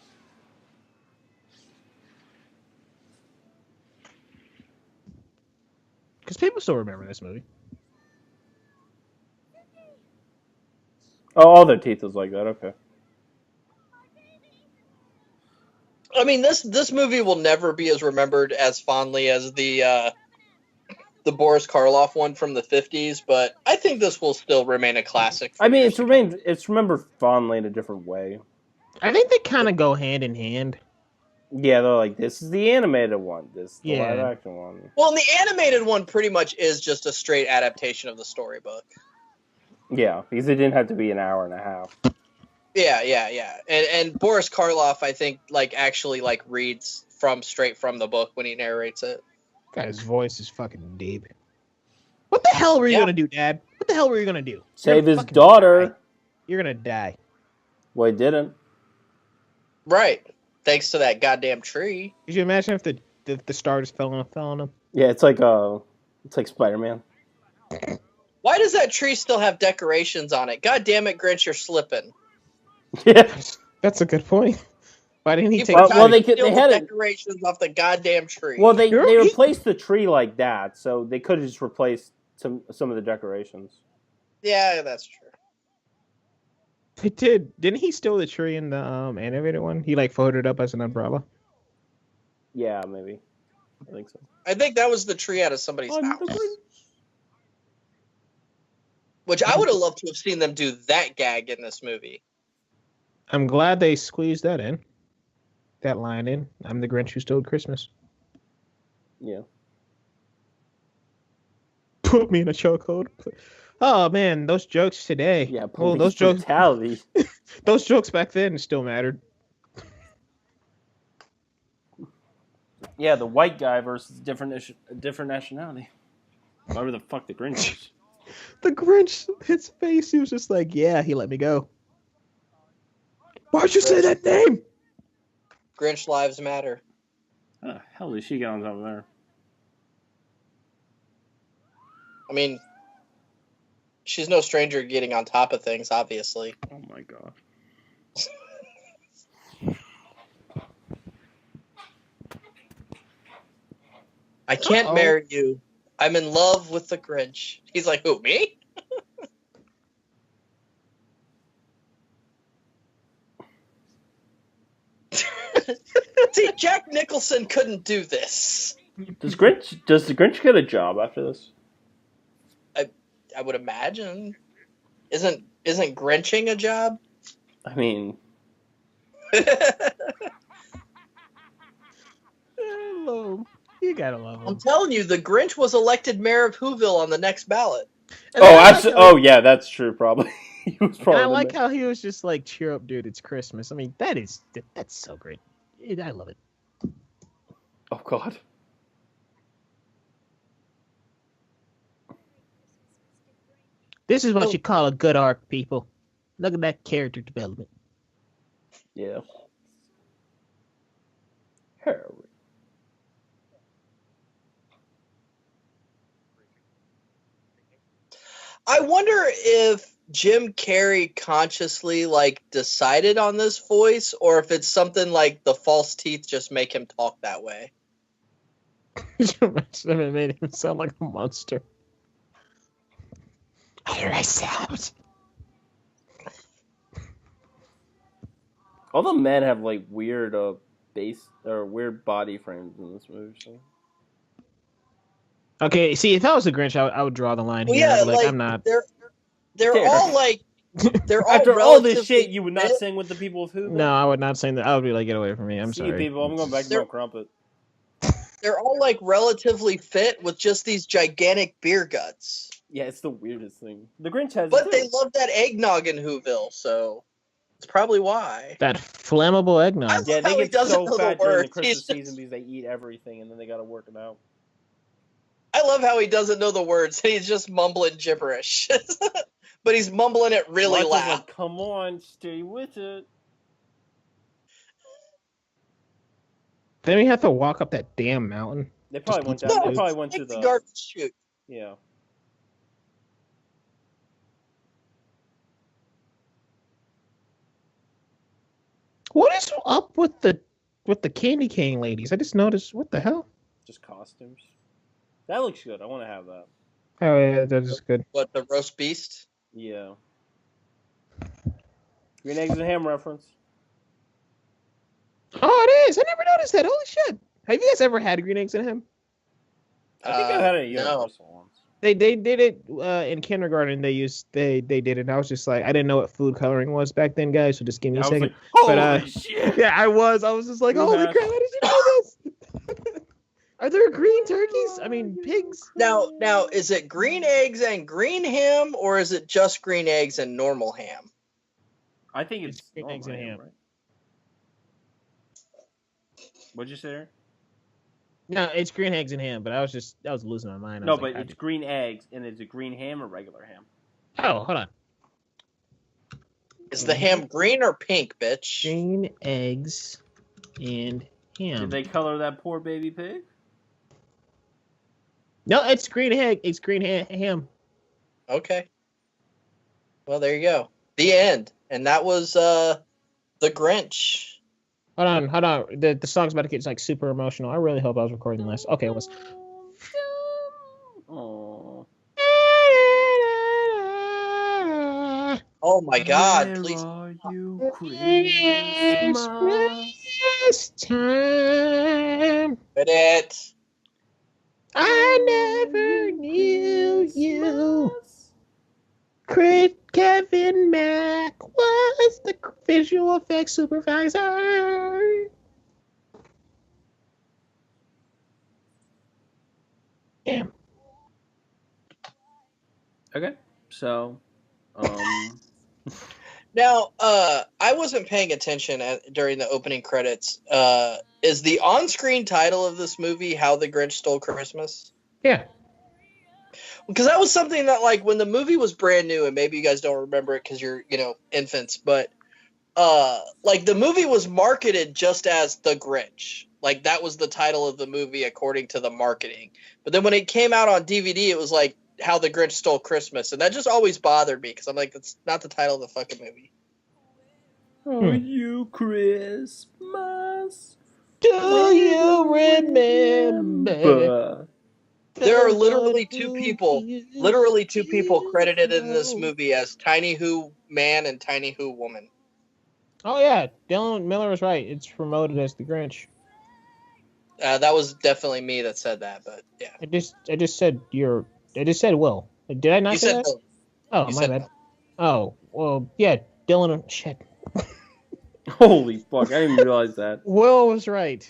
Because people still remember this movie. Oh, all their teeth was like that. Okay. I mean, this movie will never be as remembered as fondly as the Boris Karloff one from the 50s, but I think this will still remain a classic. I mean, it's remembered fondly in a different way. I think they kind of go hand in hand. Yeah, they're like, this is the animated one, this is the live action one. Well, and the animated one pretty much is just a straight adaptation of the storybook. Yeah, because it didn't have to be an hour and a half. Yeah. And Boris Karloff, I think, actually reads straight from the book when he narrates it. Guy's voice is fucking deep. What the hell were you gonna do, Dad? What the hell were you gonna do? Save his daughter. Die. You're gonna die. Well, he didn't. Right. Thanks to that goddamn tree. Could you imagine if the star just fell on him? Yeah, it's like Spider-Man. Why does that tree still have decorations on it? God damn it, Grinch, you're slipping. Yeah, that's a good point. Why didn't he take? Well, they had decorations off the goddamn tree. Well, they replaced the tree like that, so they could have just replaced some of the decorations. Yeah, that's true. He did. Didn't he steal the tree in the animated one? He folded it up as an umbrella. Yeah, maybe. I think so. I think that was the tree out of somebody's house. Which I would have loved to have seen them do that gag in this movie. I'm glad they squeezed that in. That line in. I'm the Grinch who stole Christmas. Yeah. Put me in a chokehold. Oh man, those jokes today. Yeah, those jokes. Brutality. Those jokes back then still mattered. Yeah, the white guy versus different nationality. Whatever the fuck the Grinch is. The Grinch, his face, he was just like, yeah, he let me go. Why'd you say that name? Grinch lives matter. How the hell did she get on top of there? I mean, she's no stranger to getting on top of things, obviously. Oh my god. I can't marry you. I'm in love with the Grinch. He's like, who, me? See, Jack Nicholson couldn't do this. Does the Grinch get a job after this? I would imagine. Isn't Grinching a job? I mean, Hello. You gotta love him. I'm telling you, the Grinch was elected mayor of Whoville on the next ballot. Yeah, that's true. Probably. He was probably. And I like how he was just like, "Cheer up, dude! It's Christmas." I mean, that's so great. I love it. Oh God. This is what you call a good arc, people. Look at that character development. Yeah. Harry. I wonder if Jim Carrey consciously decided on this voice, or if it's something like the false teeth just make him talk that way. Could you imagine if it made him sound like a monster? How do I sound? All the men have weird weird body frames in this movie. So. Okay, see, if I was a Grinch, I would draw the line here. Yeah, I'm not. They're all they're all After all this shit, you would not fit. sing with the people of Whoville? No, I would not sing that. I would be like, get away from me. I'm See sorry. you people, I'm going back to my crumpet. They're all relatively fit with just these gigantic beer guts. Yeah, it's the weirdest thing. The Grinch has. But they love that eggnog in Whoville, so it's probably why. That flammable eggnog. Yeah, they get so fat during the Christmas He's season because they eat everything and then they got to work it out. I love how he doesn't know the words. He's just mumbling gibberish. But he's mumbling it really loud. Like, come on, stay with it. Then we have to walk up that damn mountain. They probably went down. They probably went to the garbage chute. Yeah. What is up with the candy cane ladies? I just noticed. What the hell? Just costumes. That looks good. I want to have that. Oh yeah, that is good. What, the roast beast? Yeah. Green eggs and ham reference. Oh, it is. I never noticed that. Holy shit! Have you guys ever had green eggs and ham? I think I've had it at Universal once. They did it in kindergarten. They did it. And I was just like, I didn't know what food coloring was back then, guys. So just give me a second. Like, holy shit! Yeah, I was just like, holy crap! How did you know this? Are there green turkeys? I mean, pigs. Now, is it green eggs and green ham, or is it just green eggs and normal ham? I think it's green eggs and ham. Right? What'd you say there? No, it's green eggs and ham, but I was losing my mind. No, but it's green eggs, and is it green ham or regular ham? Oh, hold on. Is the ham green or pink, bitch? Green eggs and ham. Did they color that poor baby pig? No, it's green egg. It's green ham. Okay. Well, there you go. The end. And that was The Grinch. Hold on. The song's about to get super emotional. I really hope I was recording this. Okay, it was. Oh. Oh my God! Where Please. are you, Christmas time. Quit it. I never knew you. Kevin Mack was the visual effects supervisor. Damn. Okay, so, Now, I wasn't paying attention during the opening credits. Is the on-screen title of this movie "How the Grinch Stole Christmas"? Yeah. Because that was something that, when the movie was brand new, and maybe you guys don't remember it because you're, infants, but, the movie was marketed just as The Grinch. That was the title of the movie according to the marketing. But then when it came out on DVD, it was How the Grinch Stole Christmas, and that just always bothered me because I'm like, that's not the title of the fucking movie. Oh, you Christmas. Do you remember? There are literally two people credited in this movie as Tiny Who Man and Tiny Who Woman. Oh yeah, Dylan Miller was right. It's promoted as the Grinch. That was definitely me that said that, but yeah. I just said Will. Did I not You say said that? Will. Oh, my bad. Oh, well, yeah, Dylan. Shit. Holy fuck! I didn't even realize that. Will was right.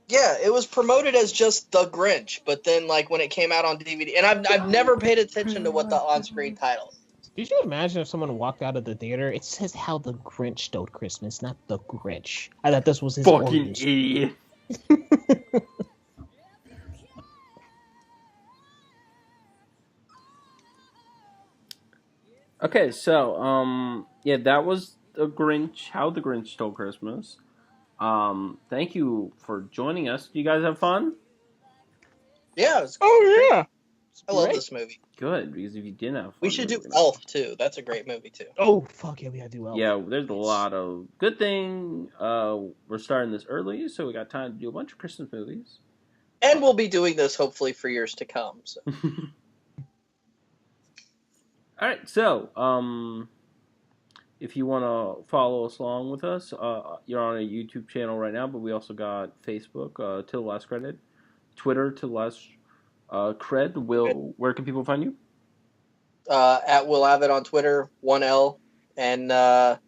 Yeah, it was promoted as just The Grinch, but then like when it came out on DVD, and I've never paid attention to what the on-screen title is. Did you imagine if someone walked out of the theater? It says How the Grinch Stole Christmas, not The Grinch. I thought this was his fucking origin. idiot. Okay, so yeah, that was the Grinch. How the Grinch Stole Christmas. Thank you for joining us. Do you guys have fun? Yeah. It was yeah. I love this movie. Good, because if you didn't have fun, we should do Elf too. That's a great movie too. Oh fuck yeah, we gotta do Elf. Yeah, there's a lot of good thing. We're starting this early, so we got time to do a bunch of Christmas movies. And we'll be doing this hopefully for years to come. So. All right, so if you want to follow us along with us, you're on a YouTube channel right now, but we also got Facebook, Till the Last Credit, Twitter, Till the Last Cred. Will, where can people find you? At Will Abbott on Twitter, 1L, and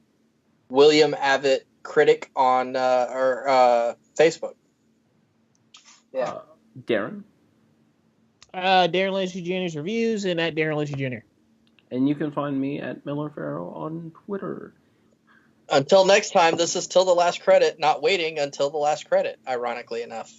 William Abbott Critic on Facebook. Yeah. Darren? Darren Lacey Jr.'s reviews and at Darren Lacey Jr. And you can find me at Miller Farrell on Twitter. Until next time, this is Till the Last Credit, not waiting until the last credit, ironically enough.